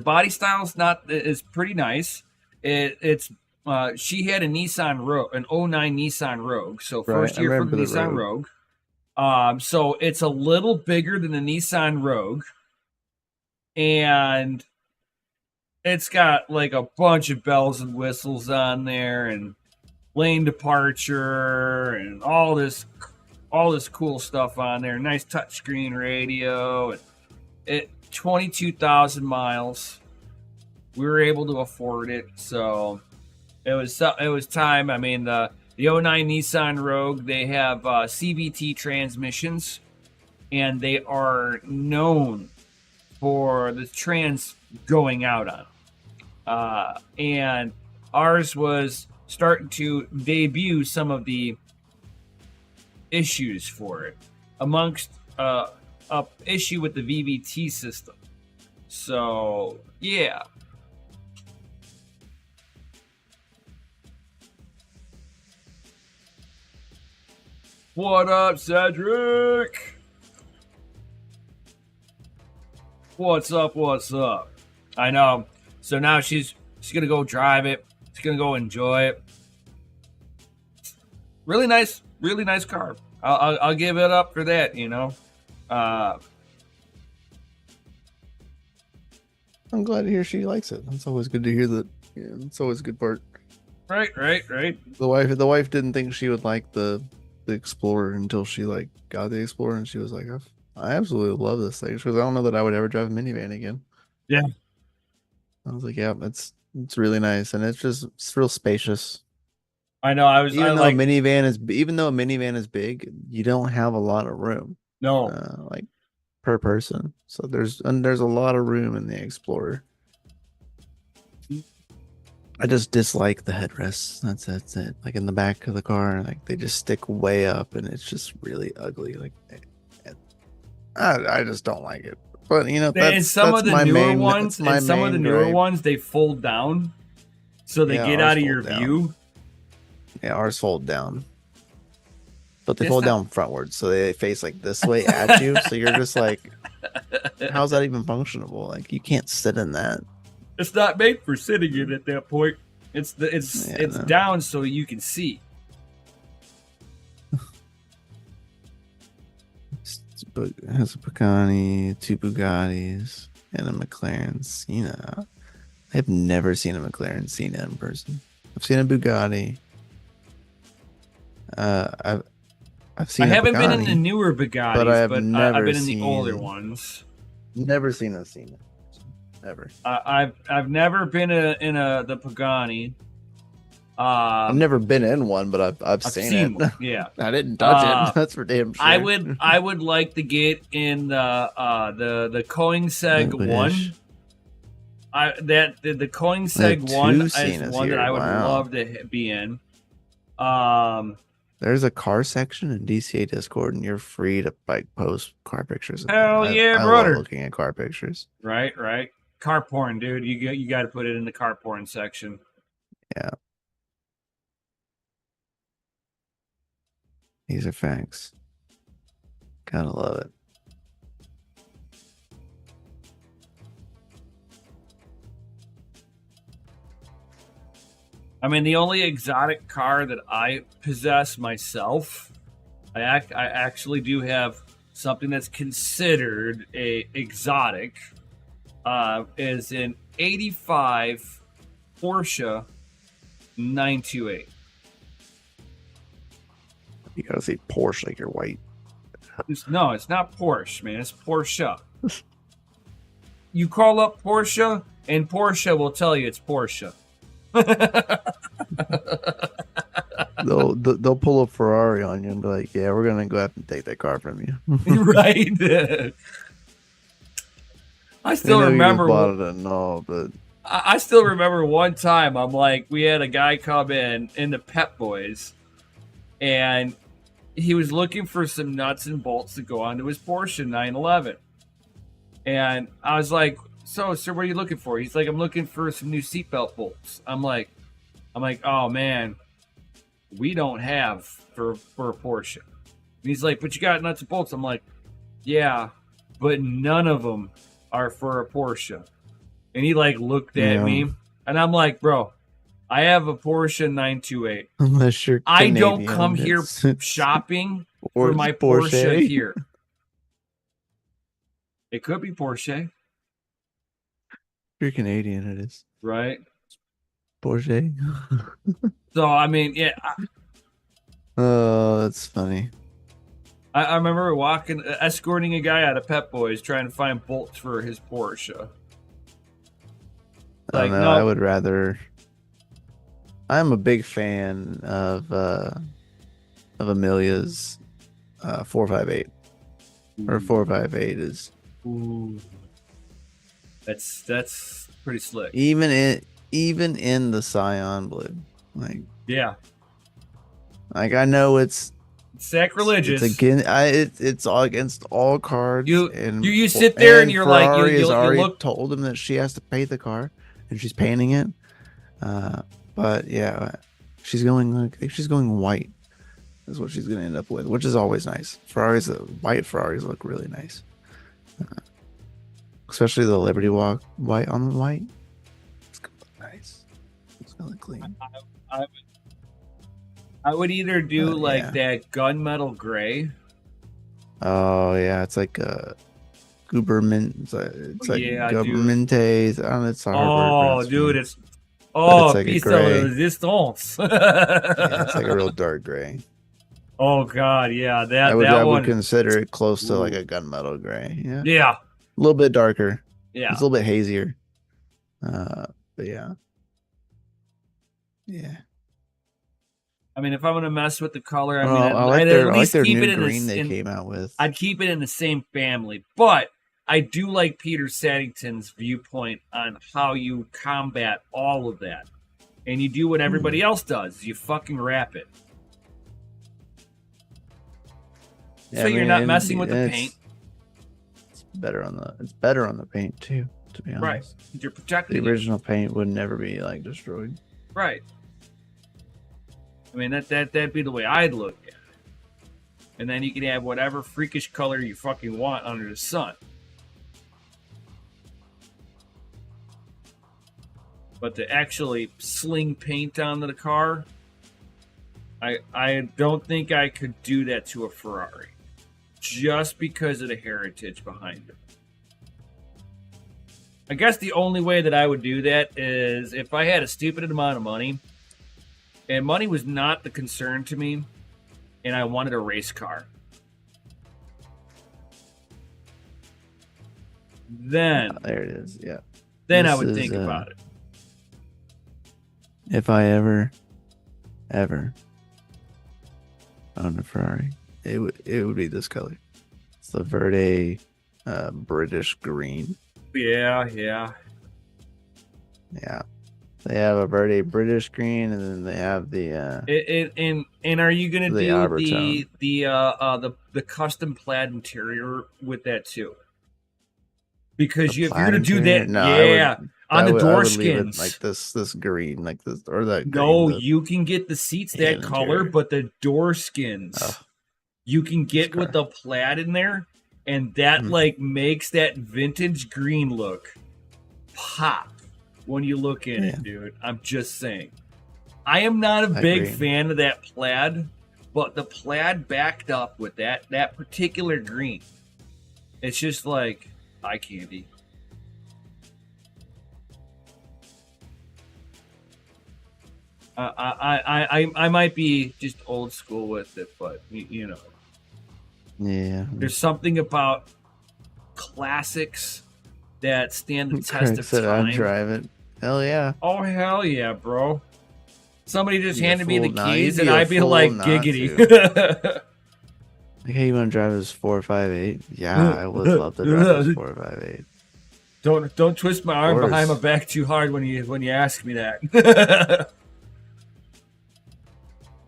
body style is pretty nice. It's she had a Nissan Rogue, an 09 Nissan Rogue. So first year for the Nissan Rogue. So it's a little bigger than the Nissan Rogue. And it's got like a bunch of bells and whistles on there and lane departure and all this cool stuff on there. Nice touchscreen radio. It 22,000 miles. We were able to afford it, so it was time. I mean, the 09 Nissan Rogue, they have CVT transmissions, and they are known for the trans going out on. And ours was starting to debut some of the issues for it, amongst a issue with the VVT system. So yeah. What up, Cedric? What's up? What's up? I know. So now she's gonna go drive it. She's gonna go enjoy it. Really nice car. I'll give it up for that. You know. I'm glad to hear she likes it. It's always good to hear that. Yeah, it's always a good part. Right. The wife didn't think she would like the the Explorer until she like got the Explorer, and she was like, I absolutely love this thing. She goes, I don't know that I would ever drive a minivan again. Yeah. I was like, yeah, it's really nice, and it's real spacious. I know. Even though a minivan is big, you don't have a lot of room. No. Like per person. So there's a lot of room in the Explorer. I just dislike the headrests. That's it. Like in the back of the car, like they just stick way up, and it's just really ugly. Like I just don't like it. But you know, and some of the newer ones, they fold down, so they get out of your view. Yeah, ours fold down, but they fold down frontwards, so they face like this way at you. So you're just like, how's that even functionable? Like you can't sit in that. It's not made for sitting in at that point. It's down so you can see. It has a Pagani, 2 Bugattis, and a McLaren Senna. I've never seen a McLaren Senna in person. I've seen a Bugatti. I've seen. I haven't been in the newer Bugattis, but I've been in the older ones. Never seen a Senna. Never. I've never been in the Pagani. I've never been in one, but I've seen it. Yeah, I didn't touch it. That's for damn sure. I would like to get in the Koenigsegg one. The Koenigsegg one is one that I would love to be in. There's a car section in DCA Discord, and you're free to like post car pictures. Hell yeah, I brother! love looking at car pictures. Right. Car porn, dude. You got to put it in the car porn section. Yeah. These are facts. Gotta love it. I mean, the only exotic car that I possess myself, I actually do have something that's considered a exotic, is an 85 Porsche 928. You gotta say Porsche like you're white. No, it's not Porsche, man. It's Porsche. You call up Porsche, and Porsche will tell you it's Porsche. They'll pull a Ferrari on you and be like, "Yeah, we're gonna go out and take that car from you." Right. I still remember. I still remember one time. I'm like, we had a guy come in the Pep Boys, and he was looking for some nuts and bolts to go onto his Porsche 911. And I was like, so, sir, what are you looking for? He's like, I'm looking for some new seatbelt bolts. I'm like, oh man, we don't have for a Porsche. And he's like, but you got nuts and bolts. I'm like, yeah, but none of them are for a Porsche. And he like looked at me, and I'm like, bro, I have a Porsche 928. Unless you're Canadian, I don't come here shopping for my Porsche here. It could be Porsche. If you're Canadian, it is. Right. Porsche. So, I mean, yeah. Oh, that's funny. I remember escorting a guy out of Pep Boys trying to find bolts for his Porsche. Like, no, I would rather... I'm a big fan of Amelia's 458. Her 458 is... Ooh. That's pretty slick. Even in the cyan blue, like yeah, like I know it's sacrilegious. It's all against all cards. You sit there and you're Ferrari like you already told him that she has to pay the car, and she's painting it. But yeah, she's going white. Is what she's going to end up with, which is always nice. White Ferraris look really nice. Especially the Liberty Walk white on the white. It's gonna look nice. It's gonna look clean. I would either do that gunmetal gray. Oh yeah, it's like a Guberment. It's like Governmentes. I don't know. It's a Harvard dude, it's like piece of resistance. Yeah, it's like a real dark gray. Oh God, yeah, I would that one. consider it close to like Ooh. a gunmetal gray. Yeah, a Yeah, little bit darker. yeah. It's a little bit hazier. But yeah, yeah. I mean, if I'm gonna mess with the color, I Well, mean, I'd at I like least their keep new it in green they in. came out with. I'd keep it in the same family, but I do like Peter Saddington's viewpoint on how you combat all of that, and you do what everybody else does: you fucking wrap it. Yeah, So I you're mean, not messing with the paint. It's better on the paint too, to be honest. Right. You're protecting the original paint would never be like destroyed. Right. I mean that'd be the way I'd look at it. And then you can have whatever freakish color you fucking want under the sun. But to actually sling paint onto the car, I don't think I could do that to a Ferrari. Just because of the heritage behind it. I guess the only way that I would do that is if I had a stupid amount of money, and money was not the concern to me, and I wanted a race car. Then there it is. Yeah. Then I would think about it. If I ever owned a Ferrari, it would be this color. It's the Verde British green. Yeah. Yeah. They have a Verde British green, and then they have the and are you gonna do the custom plaid interior with that too? Because if you're gonna do that, on the door skins, like this green, like this or that. No, green, you can get the seats that color, interior. but the door skins you can get with the plaid in there, and that like makes that vintage green look pop when you look in it, dude. I'm just saying. I am not a big fan of that plaid, but the plaid backed up with that particular green. It's just like eye candy. I might be just old school with it, but you know. Yeah. There's something about classics that stand the test of time. I'd drive it. Hell yeah. Oh hell yeah, bro. Somebody just handed me the keys and I'd be like giggity. Like, hey, you want to drive this 458? Yeah, I would love to drive this 458. Don't twist my arm behind my back too hard when you ask me that.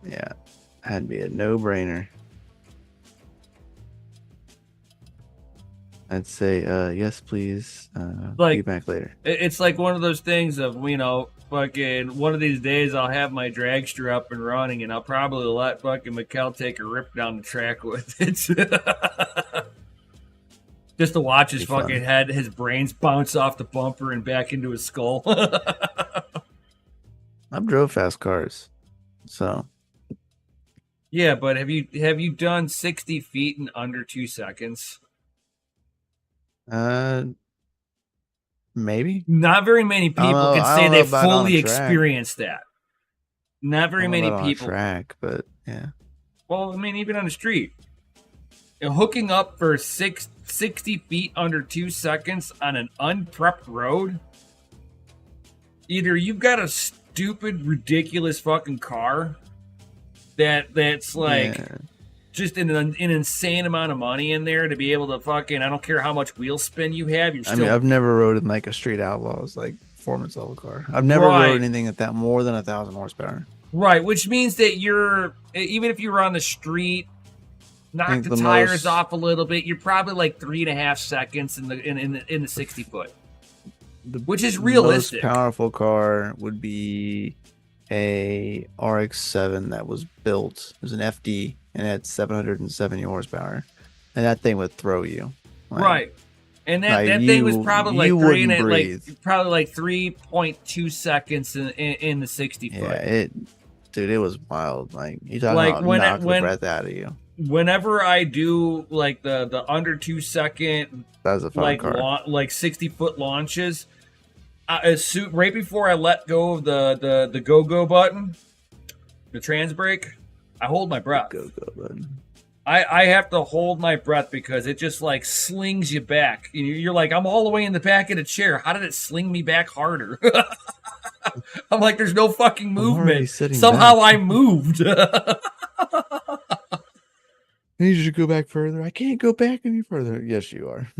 Yeah, that'd be a no-brainer. I'd say yes, please. Be back later. It's like one of those things of fucking one of these days I'll have my dragster up and running, and I'll probably let fucking Mikkel take a rip down the track with it. Just to watch his fucking head, his brains bounce off the bumper and back into his skull. I've drove fast cars, so. Yeah, but have you done 60 feet in under 2 seconds? Maybe. Not very many people can say they fully experienced that. Not very many people. On track, but yeah. Well, I mean, even on the street, hooking up for 60 feet under 2 seconds on an unprepped road. Either you've got a stupid, ridiculous fucking car that's like just an insane amount of money in there to be able to fucking, I don't care how much wheel spin you have. I mean, I've never rode in like a Street Outlaws like performance level car. I've never rode anything at that more than 1,000 horsepower. Right, which means that even if you were on the street, knock the tires off a little bit, you're probably like 3.5 seconds in the 60 foot, which is realistic. The most powerful car would be a RX-7 that was built. It was an FD and it had 770 horsepower, and that thing would throw you. Like, right, and that thing was probably like probably like 3.2 seconds in the 60 foot. Yeah, it was wild. Like you talking about knock the breath out of you. Whenever I do like the under 2 second, that's a fun car. Like 60 foot launches. Right before I let go of the go button, the trans brake, I hold my breath. Go, bud. I have to hold my breath because it just like slings you back. You're like, I'm all the way in the back of the chair. How did it sling me back harder? I'm like, there's no fucking movement. Somehow I moved. You should go back further. I can't go back any further. Yes, you are.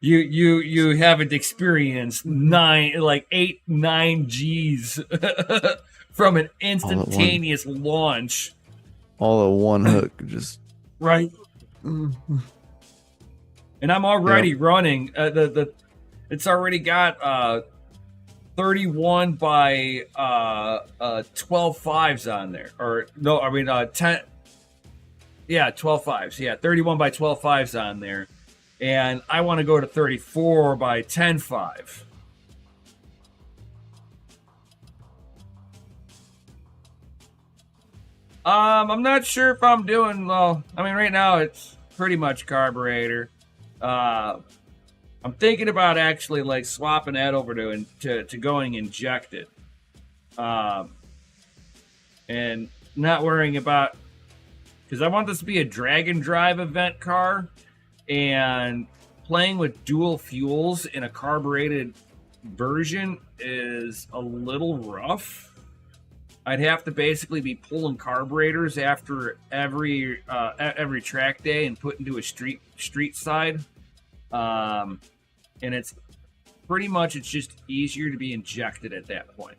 you haven't experienced 8, 9 G's from an instantaneous launch. All at one hook, just right. And I'm already running. It's already got 31 by 12 fives on there, or no, I mean 10. Yeah, 12 fives. Yeah, 31 by 12 fives on there. And I want to go to 34 by 10 5. I'm not sure if I'm doing well. I mean, right now it's pretty much carburetor. I'm thinking about actually like swapping that over to going injected. And not worrying about, because I want this to be a drag and drive event car, and playing with dual fuels in a carbureted version is a little rough. I'd have to basically be pulling carburetors after every track day and put into a street side, and it's pretty much, it's just easier to be injected at that point.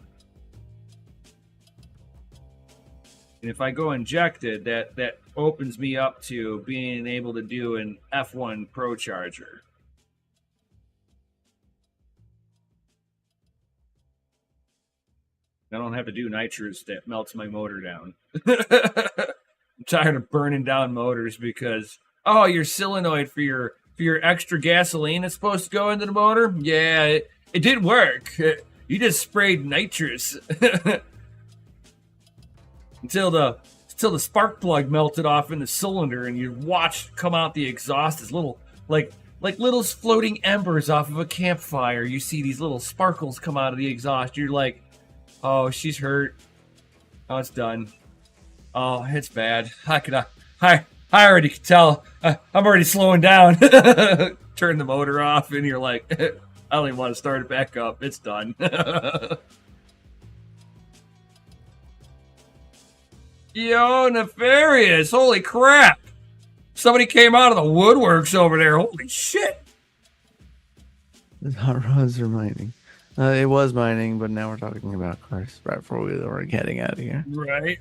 And if I go injected, that opens me up to being able to do an F1 Pro Charger. I don't have to do nitrous that melts my motor down. I'm tired of burning down motors because, oh, your solenoid for your extra gasoline is supposed to go into the motor? Yeah, it didn't work. You just sprayed nitrous. Until the spark plug melted off in the cylinder, and you watched come out the exhaust as little like little floating embers off of a campfire. You see these little sparkles come out of the exhaust. You're like, oh, she's hurt. Oh, it's done. Oh, it's bad. I already could tell. I'm already slowing down. Turn the motor off, and you're like, I don't even want to start it back up. It's done. Yo, nefarious. Holy crap. Somebody came out of the woodworks over there. Holy shit. Hot rods are mining. It was mining, but now we're talking about cars right before we were getting out of here. Right.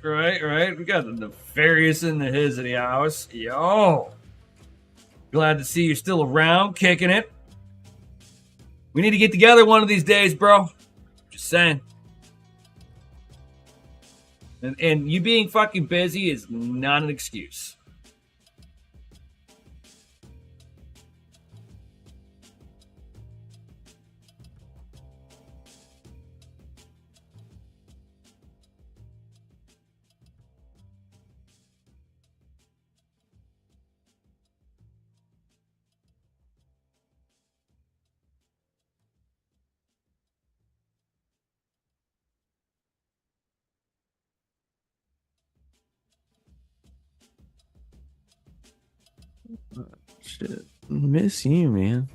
We got the nefarious in the his of the house. Yo. Glad to see you're still around, kicking it. We need to get together one of these days, bro. Just saying. And you being fucking busy is not an excuse. Shit. Miss you, man.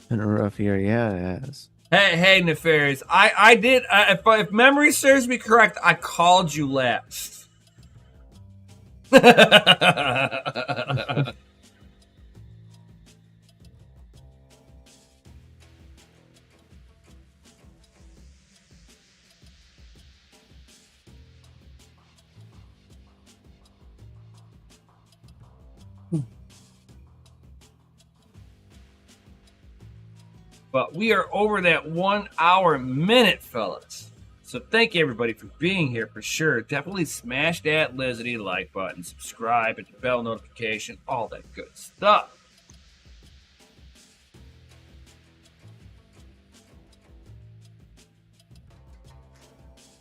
Been a rough year. Yeah, it has. Hey, nefarious. I did. If memory serves me correct, I called you last. But we are over that 1 hour minute, fellas. So thank you, everybody, for being here for sure. Definitely smash that Lizzie like button, subscribe, and the bell notification, all that good stuff.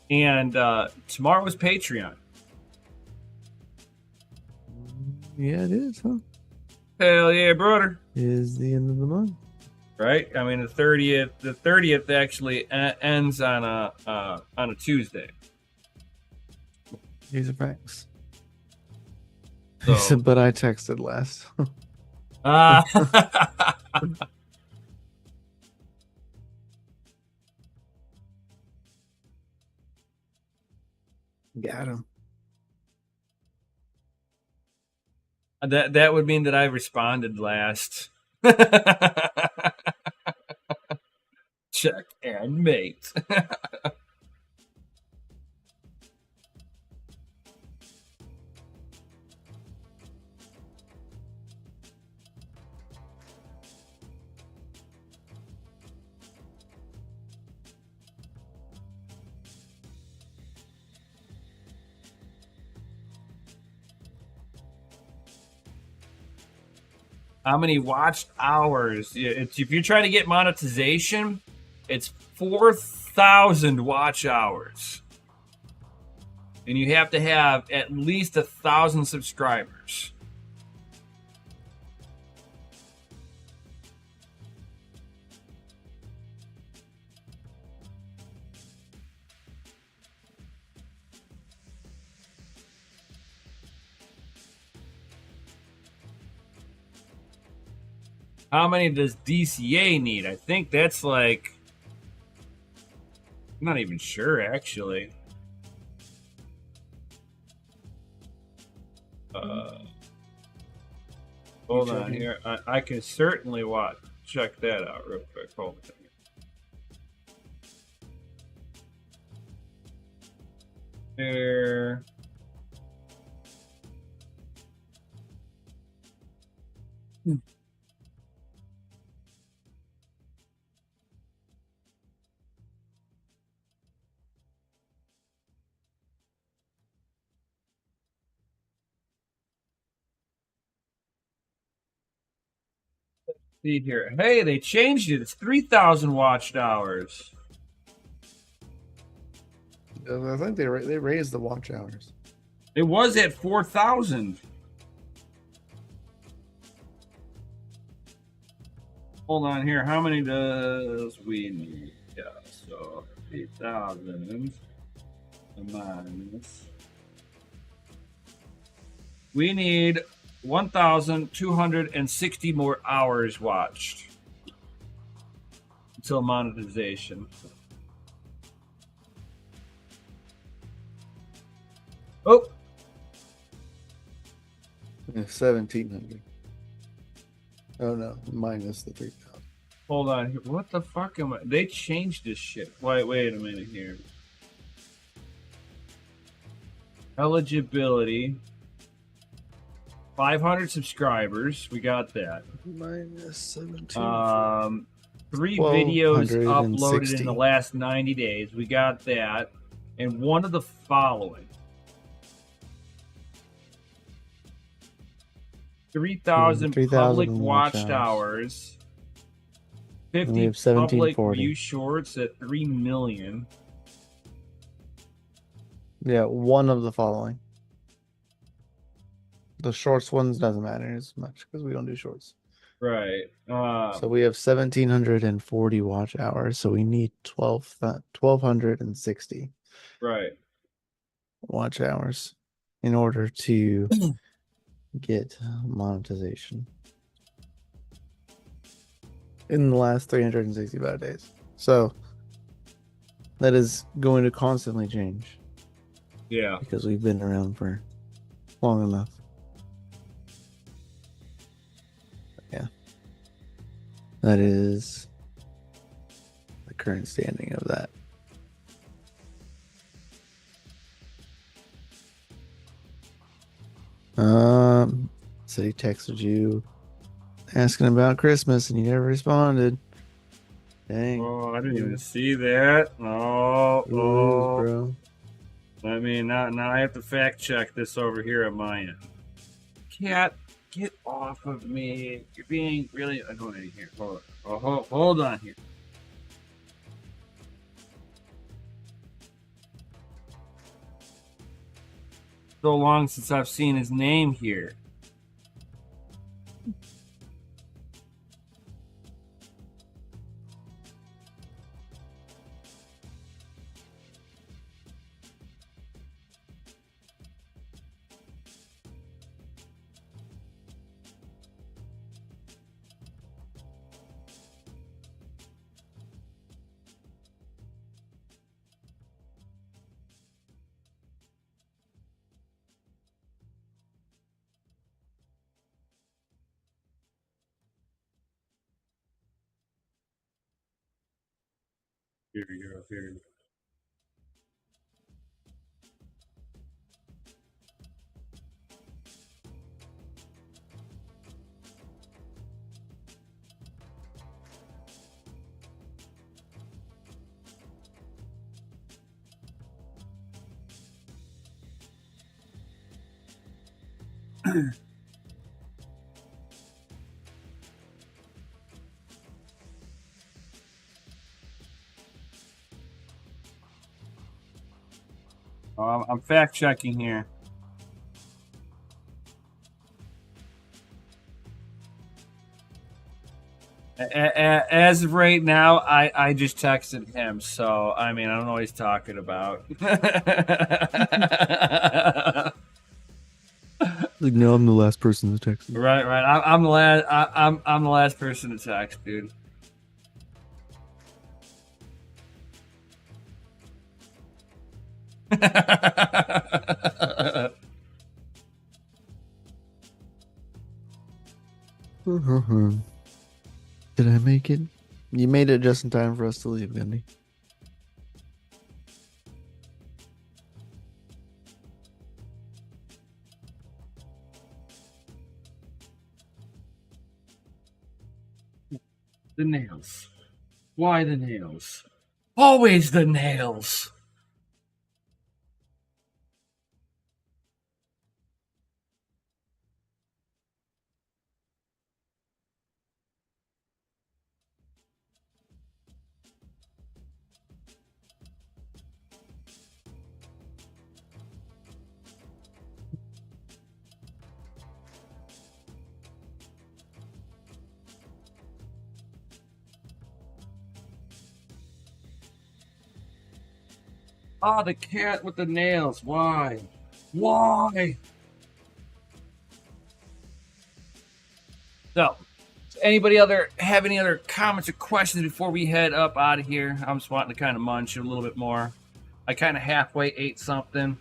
And tomorrow is Patreon. Yeah, it is, huh? Hell yeah, brother. It is the end of the month. Right? I mean, the 30th actually ends on a Tuesday. These are facts. He So, said, but I texted last. uh, Got him. that would mean that I responded last. Check and mate. How many watched hours? If you're trying to get monetization, it's 4,000 watch hours, and you have to have at least 1,000 subscribers. How many does DCA need? I think that's like, I'm not even sure actually. Hold on here. I can certainly check that out real quick. Hold on. There. See here. Hey, they changed it. It's 3,000 watched hours. I think they raised the watch hours. It was at 4,000. Hold on here. How many does we need? Yeah, so 3,000 minus. We need 1,260 more hours watched until monetization. Oh, 1,700. Oh no, minus the 3,000. hold on. What the fuck am I? They changed this shit. Wait a minute here. Eligibility. 500 subscribers. We got that. Minus 17. 3 videos uploaded 1,260. in the last 90 days. We got that. And one of the following. 3,000 public watched hours. 50 public view shorts at 3 million. Yeah, one of the following. The shorts ones doesn't matter as much because we don't do shorts. Right. So we have 1,740 watch hours. So we need 1,260 right. watch hours in order to get monetization in the last 365 days. So that is going to constantly change. Yeah. Because we've been around for long enough. Yeah. That is the current standing of that. So he texted you asking about Christmas and you never responded. Dang. Oh, I didn't even see that. Oh, bro. I mean, now I have to fact check this over here at my end. Cat, get off of me. You're being really annoying here. Hold on. Oh, hold on here. So long since I've seen his name here. Here we go. Here. I'm fact checking here. As of right now, I just texted him, so I mean I don't know what he's talking about. Like, no, I'm the last person to text. Right. I'm the last. I'm the last person to text, dude. Did I make it? You made it just in time for us to leave, Gundy. The nails. Why the nails? Always the nails. Ah, the cat with the nails. Why? Why? So, anybody have any other comments or questions before we head up out of here? I'm just wanting to kind of munch a little bit more. I kind of halfway ate something.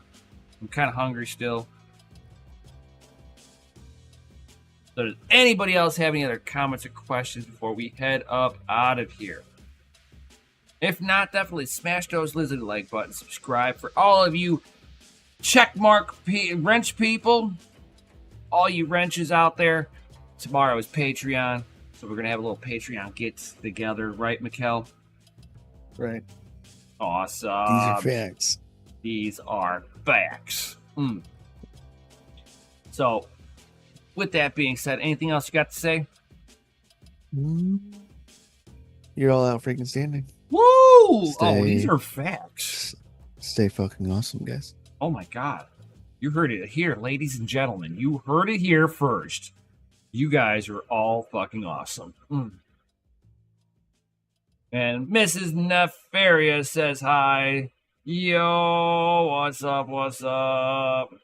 I'm kind of hungry still. So does anybody else have any other comments or questions before we head up out of here? If not, definitely smash those lizard like buttons. Subscribe for all of you checkmark wrench people. All you wrenches out there. Tomorrow is Patreon. So we're going to have a little Patreon get together. Right, Mikkel? Right. Awesome. These are facts. These are facts. So, with that being said, anything else you got to say? You're all out freaking standing. Woo! These are facts. Stay fucking awesome, guys. Oh my god. You heard it here, ladies and gentlemen. You heard it here first. You guys are all fucking awesome. And Mrs. Nefarious says hi. Yo, what's up, what's up?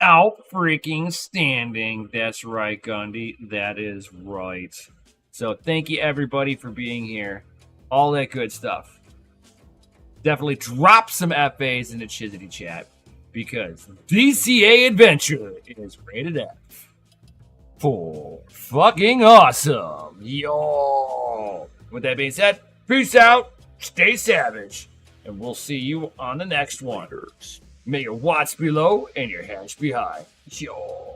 Out freaking standing. That's right, Gundy. That is right. So thank you everybody for being here. All that good stuff. Definitely drop some FAs in the Chizity chat because DCA Adventure is rated F for fucking awesome. Yo. With that being said, peace out, stay savage, and we'll see you on the next one. May your watts be low and your hash be high. Yo.